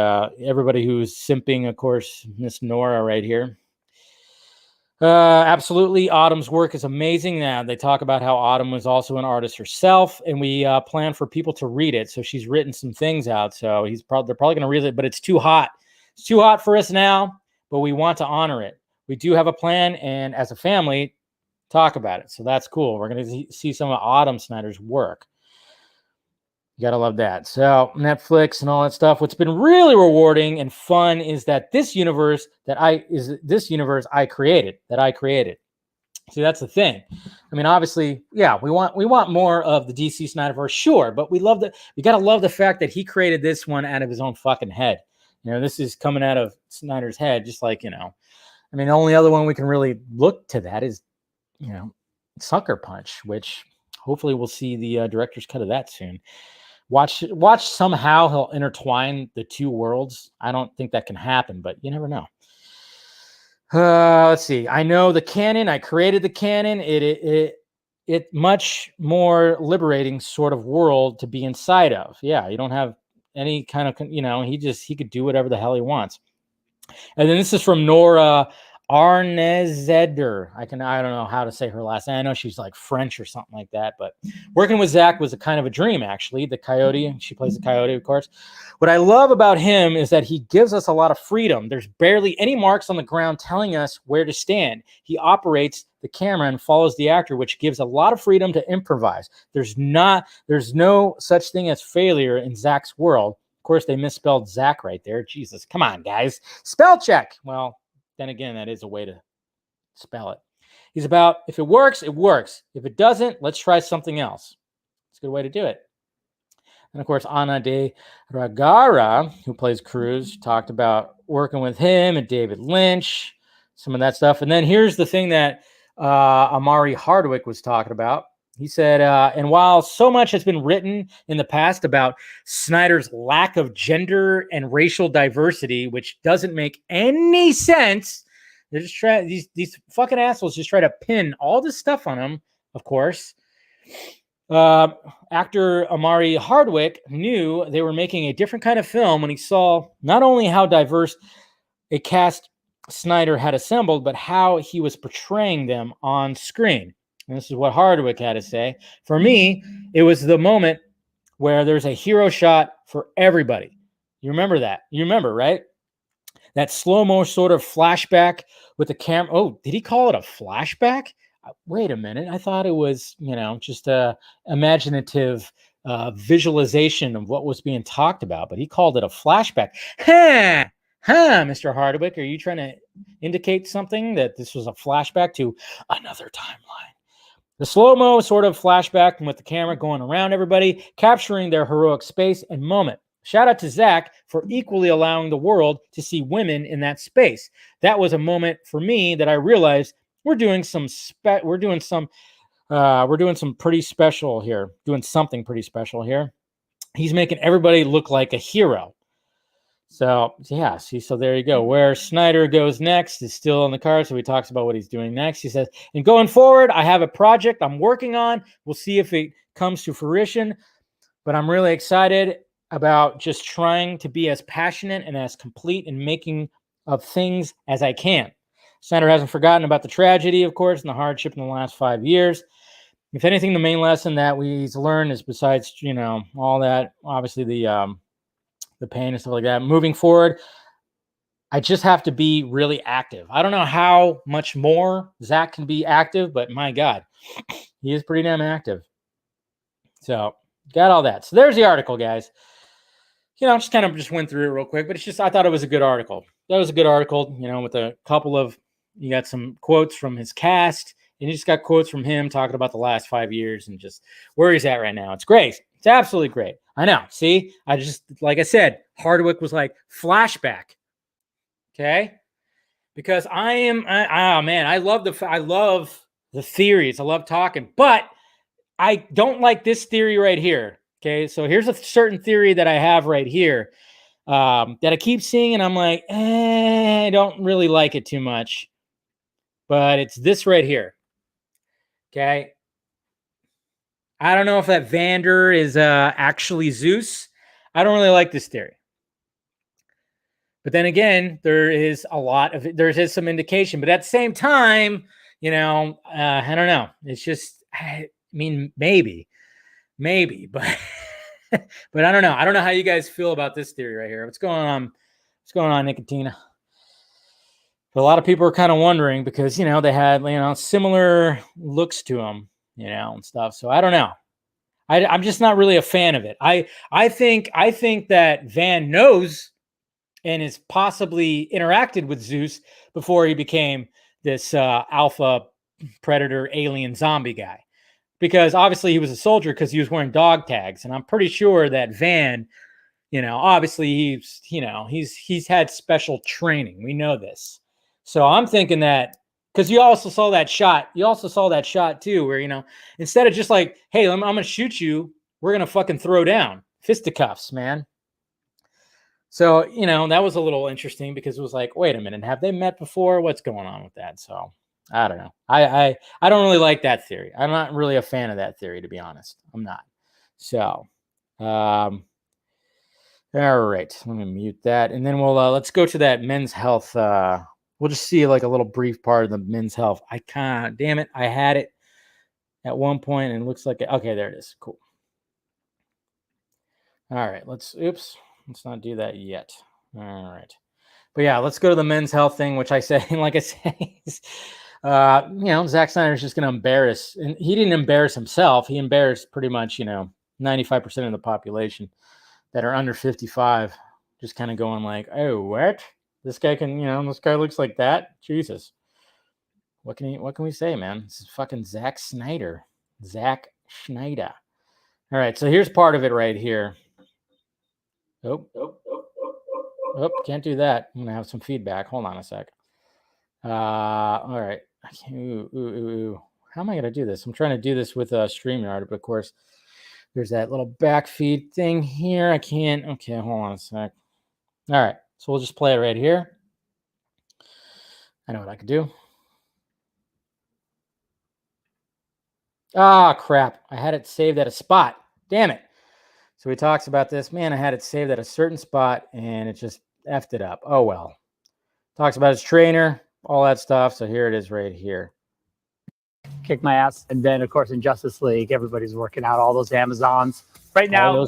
A: everybody who's simping, of course, Miss Nora right here. Absolutely. Autumn's work is amazing. Now they talk about how Autumn was also an artist herself, and we plan for people to read it. So she's written some things out. So they're probably going to read it, but it's too hot. It's too hot for us now, but we want to honor it. We do have a plan, and as a family, talk about it. So that's cool. We're going to see some of Autumn Snyder's work. You gotta love that. So Netflix and all that stuff. What's been really rewarding and fun is that this universe I created. See, that's the thing. I mean, obviously, yeah, we want more of the DC Snyderverse, sure, but we gotta love the fact that he created this one out of his own fucking head. You know, this is coming out of Snyder's head, just like, you know. I mean, the only other one we can really look to that is, you know, Sucker Punch, which hopefully we'll see the director's cut of that soon. Watch somehow he'll intertwine the two worlds. I don't think that can happen, but you never know. Let's see. I know the canon. I created the canon. It much more liberating sort of world to be inside of. Yeah, you don't have any kind of, you know, he could do whatever the hell he wants. And then this is from Nora Arnezeder. I don't know how to say her last name. I know she's like French or something like that, but working with Zack was a kind of a dream, actually. The Coyote, she plays the Coyote, of course. What I love about him is that he gives us a lot of freedom. There's barely any marks on the ground telling us where to stand. He operates the camera and follows the actor, which gives a lot of freedom to improvise. There's no such thing as failure in Zack's world. Of course, they misspelled Zack right there. Jesus, come on, guys. Spell check. Well, then again, that is a way to spell it. He's about, if it works, it works. If it doesn't, let's try something else. It's a good way to do it. And of course, Ana de Ragara, who plays Cruz, talked about working with him and David Lynch, some of that stuff. And then here's the thing that Amari Hardwick was talking about. He said, and while so much has been written in the past about Snyder's lack of gender and racial diversity, which doesn't make any sense, they're just trying, these fucking assholes just try to pin all this stuff on him, of course. Actor Amari Hardwick knew they were making a different kind of film when he saw not only how diverse a cast Snyder had assembled, but how he was portraying them on screen. And this is what Hardwick had to say. For me, it was the moment where there's a hero shot for everybody. You remember that? You remember, right? That slow-mo sort of flashback with the camera. Oh, did he call it a flashback? Wait a minute. I thought it was, you know, just a imaginative visualization of what was being talked about, but he called it a flashback. Mr. Hardwick, are you trying to indicate something that this was a flashback to another timeline? The slow-mo sort of flashback with the camera going around everybody, capturing their heroic space and moment. Shout out to Zack for equally allowing the world to see women in that space. That was a moment for me that I realized we're doing something pretty special here. He's making everybody look like a hero. So, yeah, so there you go. Where Snyder goes next is still in the cards, so he talks about what he's doing next. He says, and going forward, I have a project I'm working on. We'll see if it comes to fruition, but I'm really excited about just trying to be as passionate and as complete in making of things as I can. Snyder hasn't forgotten about the tragedy, of course, and the hardship in the last 5 years. If anything, the main lesson that we've learned is, besides, you know, all that, obviously the pain and stuff like that, moving forward, I just have to be really active. I don't know how much more Zack can be active, but my God, he is pretty damn active. So got all that. So there's the article, guys. You know, just went through it real quick, but it's just, I thought it was a good article. That was a good article, you know, with a couple of You got some quotes from his cast, and you just got quotes from him talking about the last 5 years and just where he's at right now. It's great. It's absolutely great. I know. See, I just, like I said, Hardwick was like flashback. Okay. Because I love the theories. I love talking, but I don't like this theory right here. Okay. So here's a certain theory that I have right here that I keep seeing, and I'm like, I don't really like it too much. But it's this right here. Okay. I don't know if that Vander is actually Zeus. I don't really like this theory. But then again, there is some indication. But at the same time, I don't know. It's just, I mean, maybe, but but I don't know. I don't know how you guys feel about this theory right here. What's going on? What's going on, Nicotina? But a lot of people are kind of wondering because they had similar looks to them, and stuff. So I don't know. I'm just not really a fan of it. I think that Van knows and is possibly interacted with Zeus before he became this alpha predator alien zombie guy. Because obviously he was a soldier because he was wearing dog tags. And I'm pretty sure that Van, obviously he's had special training. We know this. So I'm thinking that, because you also saw that shot too, where, instead of just like, hey, I'm going to shoot you, we're going to fucking throw down fisticuffs, man. So, that was a little interesting because it was like, wait a minute, have they met before? What's going on with that? So I don't know. I don't really like that theory. I'm not really a fan of that theory, to be honest. I'm not. So, all right, let me mute that. And then let's go to that men's health. We'll just see like a little brief part of the men's health. Damn it. I had it at one point and it looks like, okay, there it is. Cool. All right, let's not do that yet. All right. But yeah, let's go to the men's health thing, which I say, like I say, Zack Snyder's just going to embarrass, and he didn't embarrass himself. He embarrassed pretty much, 95% of the population that are under 55, just kind of going like, oh, what? This guy this guy looks like that. Jesus. What can we say, man? This is fucking Zack Snyder. Zack Snyder. All right. So here's part of it right here. Oh, can't do that. I'm gonna have some feedback. Hold on a sec. All right. How am I gonna do this? I'm trying to do this with StreamYard, but of course, there's that little back feed thing here. I can't. Okay, hold on a sec. All right. So we'll just play it right here. I know what I could do. Ah, crap. I had it saved at a spot. Damn it. So he talks about this. Man, I had it saved at a certain spot, and it just effed it up. Oh, well. Talks about his trainer, all that stuff. So here it is right here.
C: Kick my ass. And then, of course, in Justice League, everybody's working out all those Amazons. Right now,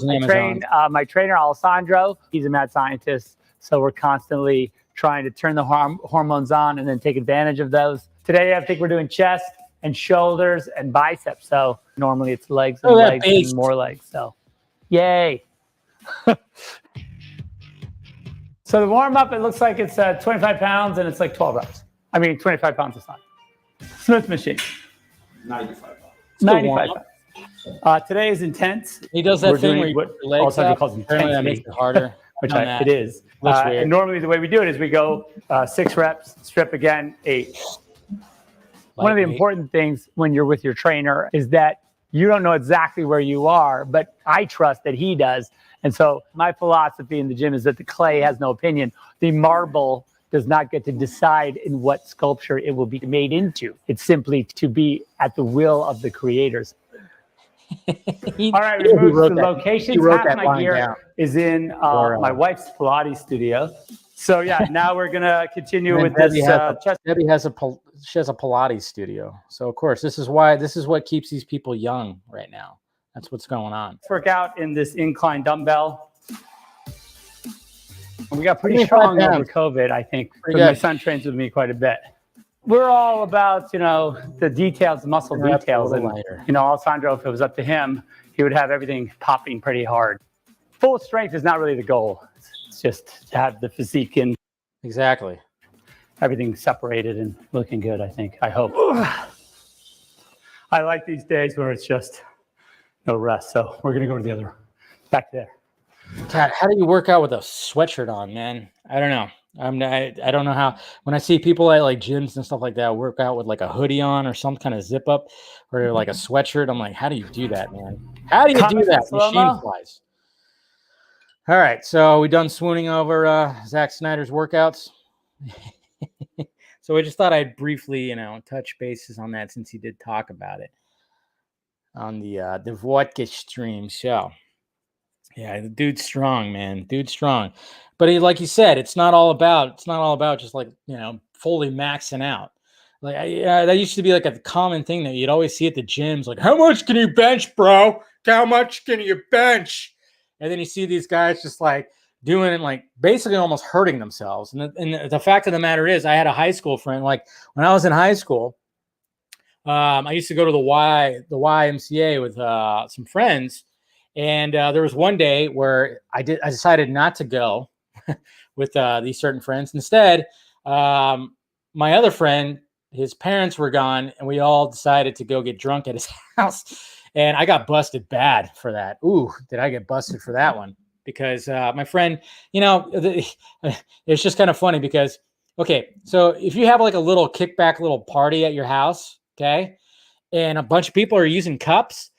C: my trainer, Alessandro, he's a mad scientist. So we're constantly trying to turn the hormones on and then take advantage of those. Today, I think we're doing chest and shoulders and biceps. So normally it's legs and legs and more legs. So yay. So the warm-up, it looks like it's 25 pounds and it's like 12 reps. I mean, 25 pounds is fine. Smith machine.
B: 95 pounds.
C: 95 pounds. Today is intense.
A: He does that thing where your legs up. Apparently that makes it harder.
C: It is. And normally the way we do it is we go 6 reps, strip again, 8. One of the important things when you're with your trainer is that you don't know exactly where you are, but I trust that he does. And so my philosophy in the gym is that the clay has no opinion. The marble does not get to decide in what sculpture it will be made into. It's simply to be at the will of the creators. All right, we moved to the locations. Half my gear is in my wife's Pilates studio. So yeah, now we're gonna continue with this.
A: Debbie has a Pilates studio. So of course, this is what keeps these people young right now. That's what's going on.
C: Work out in this incline dumbbell. And we got pretty strong over COVID, I think. My son trains with me quite a bit. We're all about, the details, the muscle details. And, Alessandro, if it was up to him, he would have everything popping pretty hard. Full strength is not really the goal. It's just to have the physique in.
A: Exactly.
C: everything's separated and looking good, I think. I hope. I like these days where it's just no rest. So we're going to go to the other, back there.
A: God, how do you work out with a sweatshirt on, man? I don't know. I don't know how, when I see people at like gyms and stuff like that work out with like a hoodie on or some kind of zip up or like a sweatshirt. I'm like, how do you do that, man? How do you do that? Machine flies. All right. So we done swooning over Zack Snyder's workouts. So I just thought I'd briefly, touch bases on that since he did talk about it on the vodka stream show. Yeah, the dude's strong, man. Dude's strong. But like you said, it's not all about just like, fully maxing out. Like that used to be like a common thing that you'd always see at the gyms, like, how much can you bench, bro? How much can you bench? And then you see these guys just like doing it, like basically almost hurting themselves. And the fact of the matter is, I had a high school friend, like when I was in high school, I used to go to the YMCA with some friends. And there was one day where I decided not to go with these certain friends. Instead, my other friend, his parents were gone, and we all decided to go get drunk at his house. And I got busted bad for that. Ooh, did I get busted for that one? Because my friend, it's just kind of funny because, okay, so if you have like a little kickback little party at your house, okay, and a bunch of people are using cups,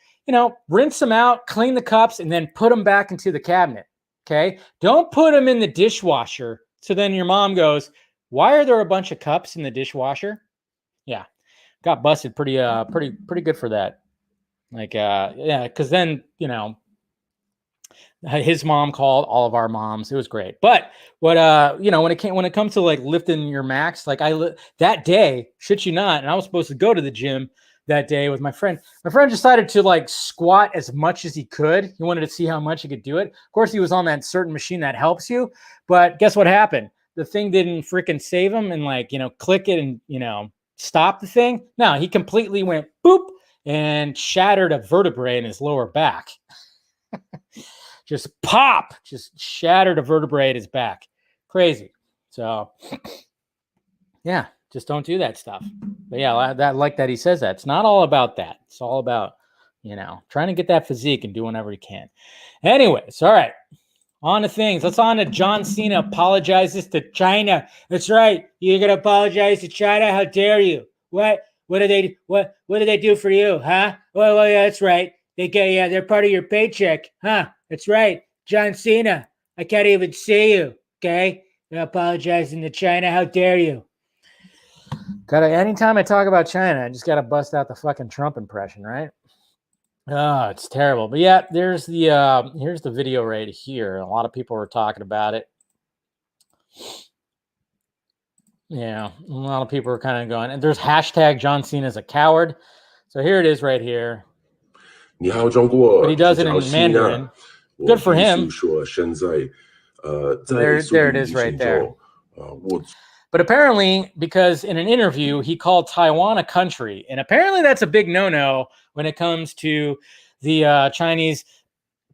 A: rinse them out, clean the cups, and then put them back into the cabinet. Okay. Don't put them in the dishwasher. So then your mom goes, why are there a bunch of cups in the dishwasher? Yeah. Got busted pretty good for that. Like, yeah. Cause then, his mom called all of our moms. It was great. But what, when it comes to like lifting your max, like that day, shit you not. And I was supposed to go to the gym that day with my friend. My friend decided to like squat as much as he could. He wanted to see how much he could do it. Of course, he was on that certain machine that helps you. But guess what happened? The thing didn't freaking save him and like, click it and, stop the thing. No, he completely went boop and shattered a vertebrae in his lower back. Just pop, just shattered a vertebrae at his back. Crazy. So, yeah. Just don't do that stuff. But yeah, I like that he says that. It's not all about that. It's all about, trying to get that physique and do whatever he can. Anyways, all right. On to things. Let's on to John Cena apologizes to China. That's right. You're gonna apologize to China? How dare you? What? What did they do for you? Huh? Well, yeah, that's right. They're part of your paycheck. Huh? That's right. John Cena. I can't even see you. Okay? You're apologizing to China. How dare you? Anytime I talk about China, I just gotta bust out the fucking Trump impression, right? Oh, it's terrible. But yeah, here's the video right here. A lot of people are talking about it. Yeah, a lot of people are kind of going, and there's hashtag John Cena's a coward. So here it is right here. But he does it in Mandarin. Good for him. There it is right there. But apparently, because in an interview, he called Taiwan a country. And apparently that's a big no-no when it comes to the Chinese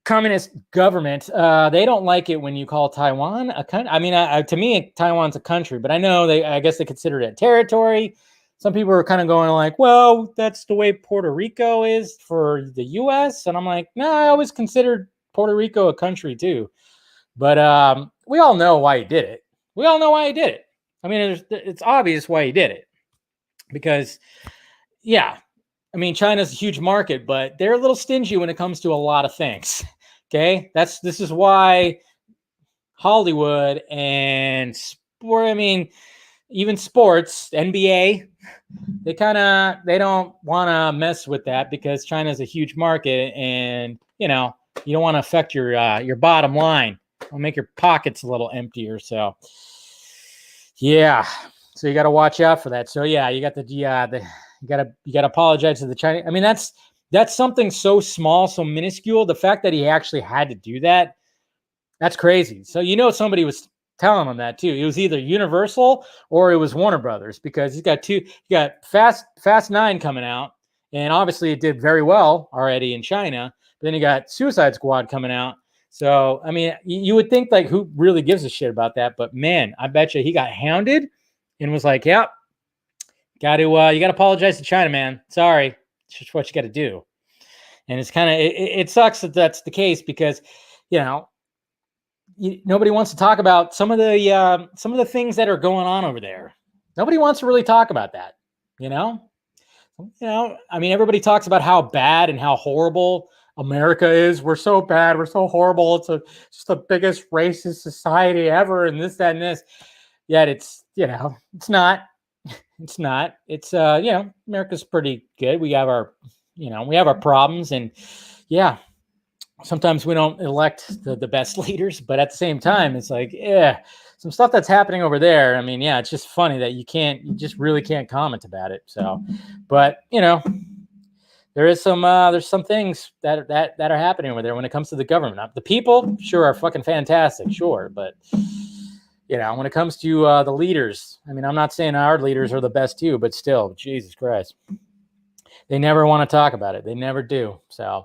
A: communist government. They don't like it when you call Taiwan a country. I mean, to me, Taiwan's a country. But I guess they consider it a territory. Some people are kind of going like, well, that's the way Puerto Rico is for the U.S. And I'm like, no, I always considered Puerto Rico a country too. But we all know why he did it. I mean, it's obvious why he did it. Because, yeah, I mean, China's a huge market, but they're a little stingy when it comes to a lot of things. Okay? This is why Hollywood and even sports, NBA, they don't want to mess with that because China's a huge market and, you don't want to affect your bottom line. It'll make your pockets a little emptier. So, yeah, so you got to watch out for that. So yeah, you got you got to apologize to the Chinese. I mean, that's something so small, so minuscule. The fact that he actually had to do that, that's crazy. So somebody was telling him that too. It was either Universal or it was Warner Brothers because he's got you got Fast 9 coming out, and obviously it did very well already in China. But then you got Suicide Squad coming out. So, I mean, you would think like who really gives a shit about that? But man, I bet you he got hounded and was like, "Yep, you got to apologize to China, man. Sorry, it's just what you got to do." And it's kind of it sucks that that's the case because, nobody wants to talk about some of the things that are going on over there. Nobody wants to really talk about that. I mean, everybody talks about how bad and how horrible America is. We're so bad. We're so horrible. It's just the biggest racist society ever, and this, that, and this. Yet it's not. It's not. It's America's pretty good. We have our problems, and sometimes we don't elect the best leaders, but at the same time, it's like, some stuff that's happening over there. I mean, it's just funny that you just really can't comment about it. So, but there's some things that are happening over there when it comes to the government. Now, the people, sure, are fucking fantastic, sure, but when it comes to the leaders, I mean, I'm not saying our leaders are the best too, but still, Jesus Christ, they never want to talk about it. They never do. So,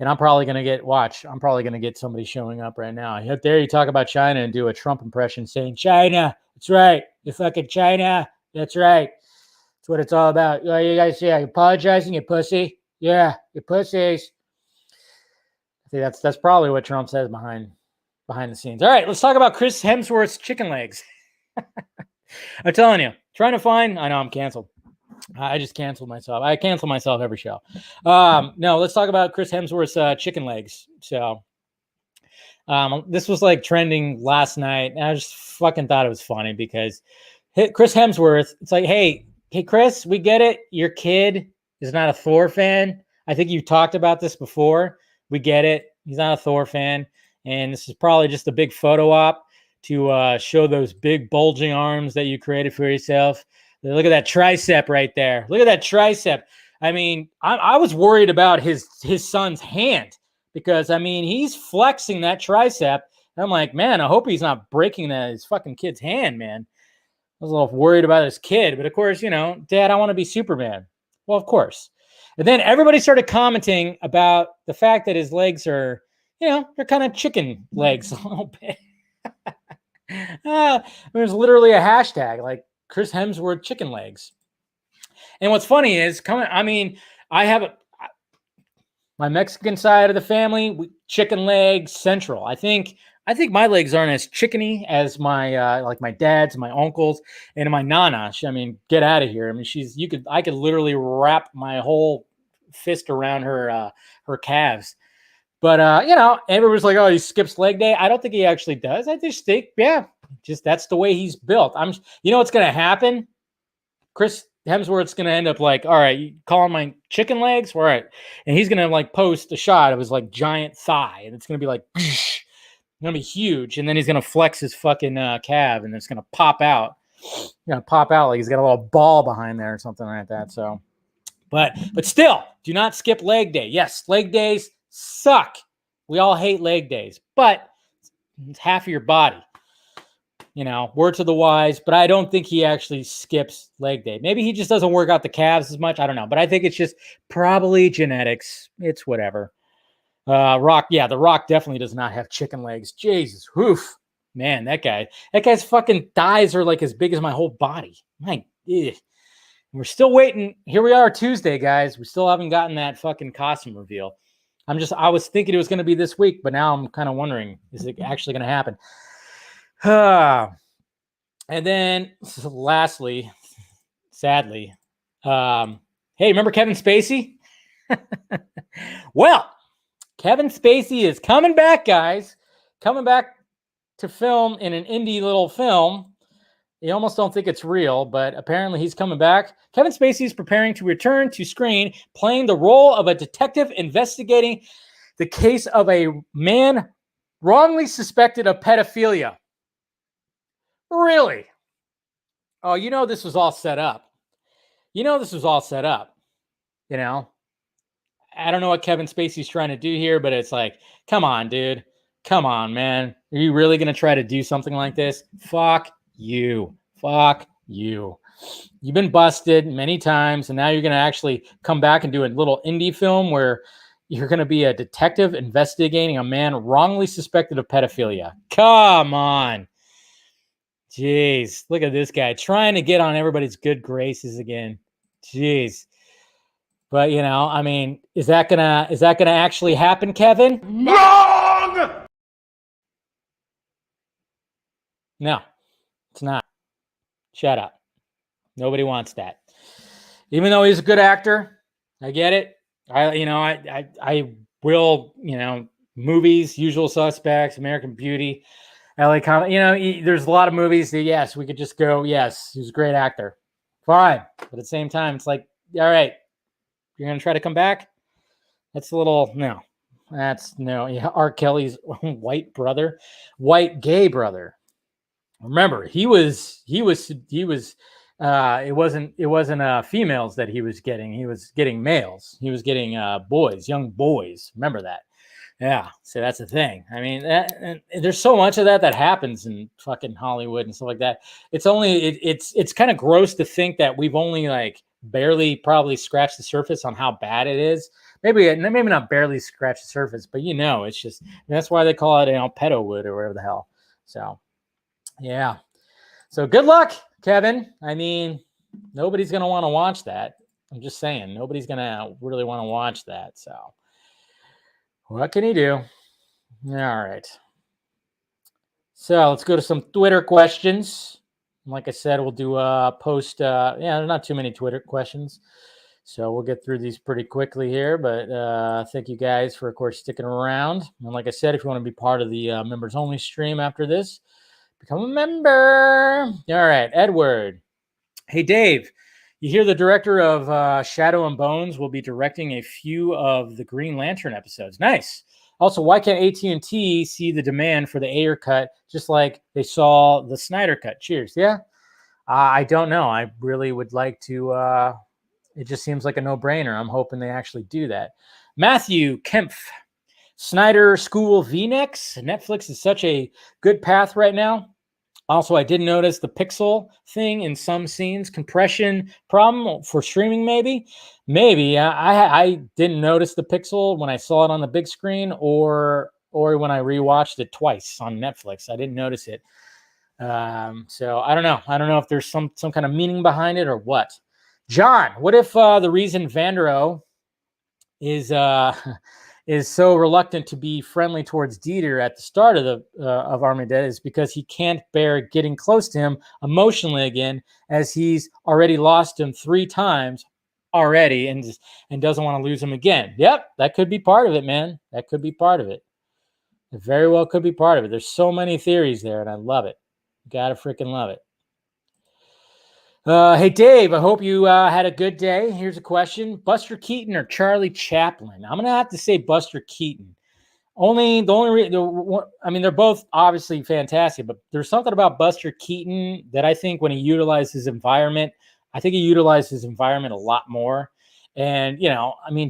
A: and I'm probably going to get somebody showing up right now. Up there, you talk about China and do a Trump impression saying, "China, that's right. You fucking China. That's right. That's what it's all about. You guys, you apologizing, you pussy. Yeah, you pussies." I think that's probably what Trump says behind the scenes. All right, let's talk about Chris Hemsworth's chicken legs. I'm telling you, trying to find. I know I'm canceled. I just canceled myself. I cancel myself every show. No, let's talk about Chris Hemsworth's chicken legs. So, this was like trending last night, and I just fucking thought it was funny because Chris Hemsworth. It's like, hey, Chris, we get it. Your kid is not a Thor fan. I think you talked about this before. We get it. He's not a Thor fan. And this is probably just a big photo op to show those big bulging arms that you created for yourself. Look at that tricep right there. Look at that tricep. I mean, I was worried about his son's hand because, I mean, he's flexing that tricep. And I'm like, man, I hope he's not breaking his fucking kid's hand, man. I was a little worried about his kid. But, of course, Dad, I want to be Superman. Well, of course. And then everybody started commenting about the fact that his legs are, they're kind of chicken legs a little bit. There's literally a hashtag like Chris Hemsworth chicken legs. And what's funny is I have my Mexican side of the family, chicken legs central. I think my legs aren't as chickeny as my like my dad's, my uncle's, and my nana. I mean, get out of here. I mean, I could literally wrap my whole fist around her calves. But everybody's like, "Oh, he skips leg day." I don't think he actually does. I just think, just that's the way he's built. What's going to happen? Chris Hemsworth's going to end up like, "All right, you calling my chicken legs? All right." And he's going to like post a shot of his like giant thigh, and it's going to be like, it's going to be huge. And then he's going to flex his fucking calf, and it's going to pop out. Like he's got a little ball behind there or something like that. So, but still, do not skip leg day. Yes, leg days suck. We all hate leg days, but it's half of your body. Word to the wise, but I don't think he actually skips leg day. Maybe he just doesn't work out the calves as much. I don't know, but I think it's just probably genetics. It's whatever. The Rock definitely does not have chicken legs. Jesus, oof, man, that guy's fucking thighs are like as big as my whole body. We're still waiting. Here we are Tuesday, guys. We still haven't gotten that fucking costume reveal. I was thinking it was going to be this week, but now I'm kind of wondering, is it actually going to happen? And then lastly, sadly, hey, remember Kevin Spacey? Well, Kevin Spacey is coming back, guys. Coming back to film in an indie little film. You almost don't think it's real, but apparently he's coming back. Kevin Spacey is preparing to return to screen, playing the role of a detective investigating the case of a man wrongly suspected of pedophilia. Really? Oh, this was all set up. I don't know what Kevin Spacey's trying to do here, but it's like, come on, dude. Come on, man. Are you really going to try to do something like this? Fuck you. You've been busted many times, and now you're going to actually come back and do a little indie film where you're going to be a detective investigating a man wrongly suspected of pedophilia. Come on. Jeez, look at this guy trying to get on everybody's good graces again. Jeez. But I mean, is that gonna actually happen, Kevin?
D: Wrong!
A: No, it's not. Shut up. Nobody wants that. Even though he's a good actor, I get it. I will, movies, Usual Suspects, American Beauty, LA Comedy. There's a lot of movies that, yes, we could just go, yes, he's a great actor. Fine. But at the same time, it's like, all right, you're going to try to come back? That's a little, no. That's no. Yeah, R. Kelly's white gay brother. Remember, it wasn't females that he was getting. He was getting males. He was getting boys, young boys. Remember that. Yeah, so that's the thing. I mean, and there's so much of that happens in fucking Hollywood and stuff like that. It's kind of gross to think that we've only like barely probably scratched the surface on how bad it is. Maybe not barely scratched the surface, but it's just that's why they call it pedowood or whatever the hell. So, yeah. So good luck, Kevin. I mean, nobody's gonna want to watch that. I'm just saying, nobody's gonna really want to watch that. So. What can he do? All right. So let's go to some Twitter questions. Like I said, we'll do a post. There's not too many Twitter questions. So we'll get through these pretty quickly here. But thank you guys for, of course, sticking around. And like I said, if you want to be part of the members only stream after this, become a member. All right. Edward. Hey, Dave. You hear the director of Shadow and Bones will be directing a few of the Green Lantern episodes. Nice. Also, why can't AT&T see the demand for the Ayer cut just like they saw the Snyder cut? Cheers. Yeah. I don't know. I really would like to. It just seems like a no-brainer. I'm hoping they actually do that. Matthew Kempf. Snyder School V-necks. Netflix is such a good path right now. Also, I did notice the pixel thing in some scenes, compression problem for streaming. Maybe I didn't notice the pixel when I saw it on the big screen, or when I rewatched it twice on Netflix. I didn't notice it. So I don't know. I don't know if there's some kind of meaning behind it or what. John, what if the reason Vandero is so reluctant to be friendly towards Dieter at the start of Armageddon is because he can't bear getting close to him emotionally again, as he's already lost him 3 times already and doesn't want to lose him again. Yep, that could be part of it, man. That could be part of it. It very well could be part of it. There's so many theories there, and I love it. Gotta freaking love it. Hey, Dave, I hope you had a good day. Here's a question. Buster Keaton or Charlie Chaplin? I'm going to have to say Buster Keaton. They're both obviously fantastic, but there's something about Buster Keaton that I think when he utilized his environment, he utilized his environment a lot more. And,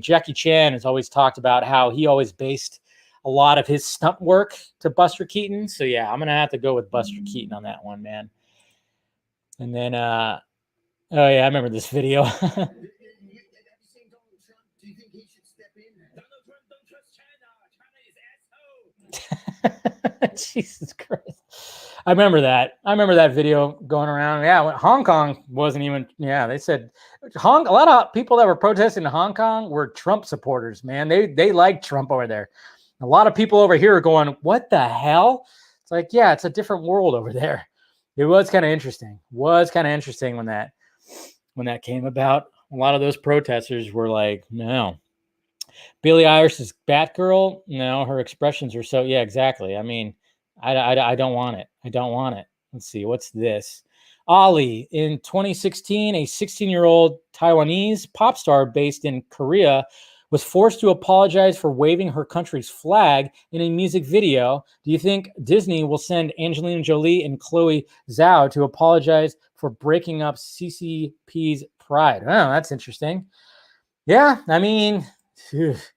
A: Jackie Chan has always talked about how he always based a lot of his stunt work to Buster Keaton. So, yeah, I'm going to have to go with Buster Keaton on that one, man. And then, oh yeah, I remember this video. Jesus Christ. I remember that video going around. Yeah, Hong Kong wasn't even, they said a lot of people that were protesting in Hong Kong were Trump supporters, man. They like Trump over there. A lot of people over here are going, what the hell? It's like, yeah, it's a different world over there. It was kind of interesting. When that came about. A lot of those protesters were like, no. Billie Eilish's Batgirl, no, her expressions are so, yeah, exactly. I mean, I don't want it. I don't want it. Let's see, what's this? Ali, in 2016, a 16-year-old Taiwanese pop star based in Korea was forced to apologize for waving her country's flag in a music video. Do you think Disney will send Angelina Jolie and Chloe Zhao to apologize for breaking up CCP's pride? Oh, that's interesting. Yeah, I mean, it's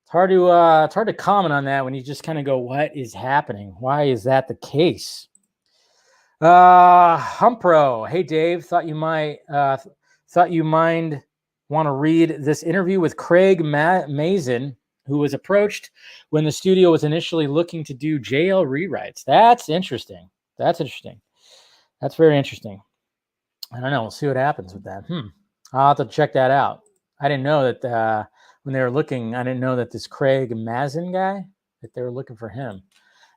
A: hard to comment on that when you just kind of go, what is happening? Why is that the case? Humpro, hey Dave, thought you might want to read this interview with Craig Mazin, who was approached when the studio was initially looking to do JL rewrites. That's interesting. That's very interesting. I don't know. We'll see what happens with that. I'll have to check that out. I didn't know that when they were looking, I didn't know that this Craig Mazin guy, that they were looking for him.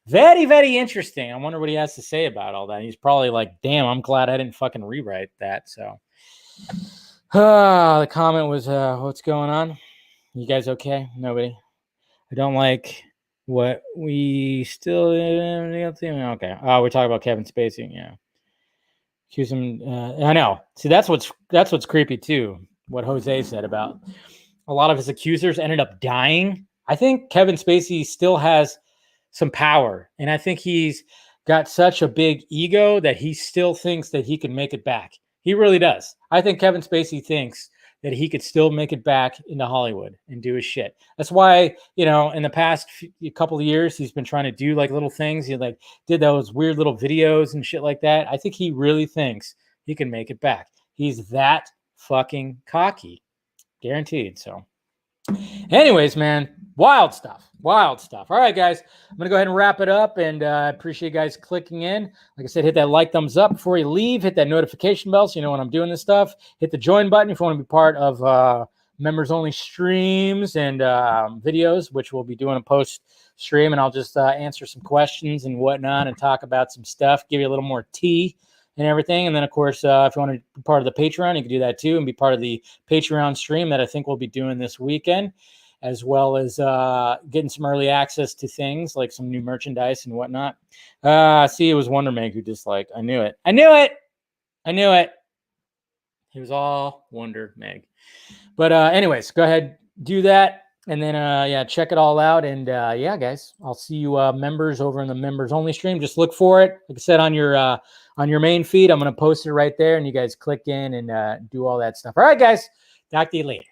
A: Very, very interesting. I wonder what he has to say about all that. He's probably like, damn, I'm glad I didn't fucking rewrite that. So the comment was, what's going on? You guys okay? Nobody? I don't like what we still... Okay. Oh, we're talking about Kevin Spacey. Yeah. Accuse him. I know. See, that's what's creepy too. What Jose said about a lot of his accusers ended up dying. I think Kevin Spacey still has some power, and I think he's got such a big ego that he still thinks that he can make it back. He really does. I think Kevin Spacey thinks that he could still make it back into Hollywood and do his shit. That's why, in the past couple of years, he's been trying to do like little things. He like did those weird little videos and shit like that. I think he really thinks he can make it back. He's that fucking cocky. Guaranteed. So anyways, man, wild stuff. All right, guys, I'm going to go ahead and wrap it up, and I appreciate you guys clicking in. Like I said, hit that like, thumbs up before you leave. Hit that notification bell so you know when I'm doing this stuff. Hit the join button if you want to be part of members-only streams and videos, which we'll be doing a post-stream, and I'll just answer some questions and whatnot and talk about some stuff, give you a little more tea and everything. And then, of course, if you want to be part of the Patreon, you can do that too and be part of the Patreon stream that I think we'll be doing this weekend, as well as getting some early access to things like some new merchandise and whatnot. See, it was Wonder Meg who disliked. I knew it. It was all Wonder Meg. But anyways, go ahead, do that. And then, check it all out. And guys, I'll see you members over in the members only stream. Just look for it. Like I said, on your main feed, I'm going to post it right there. And you guys click in and do all that stuff. All right, guys, talk to you later.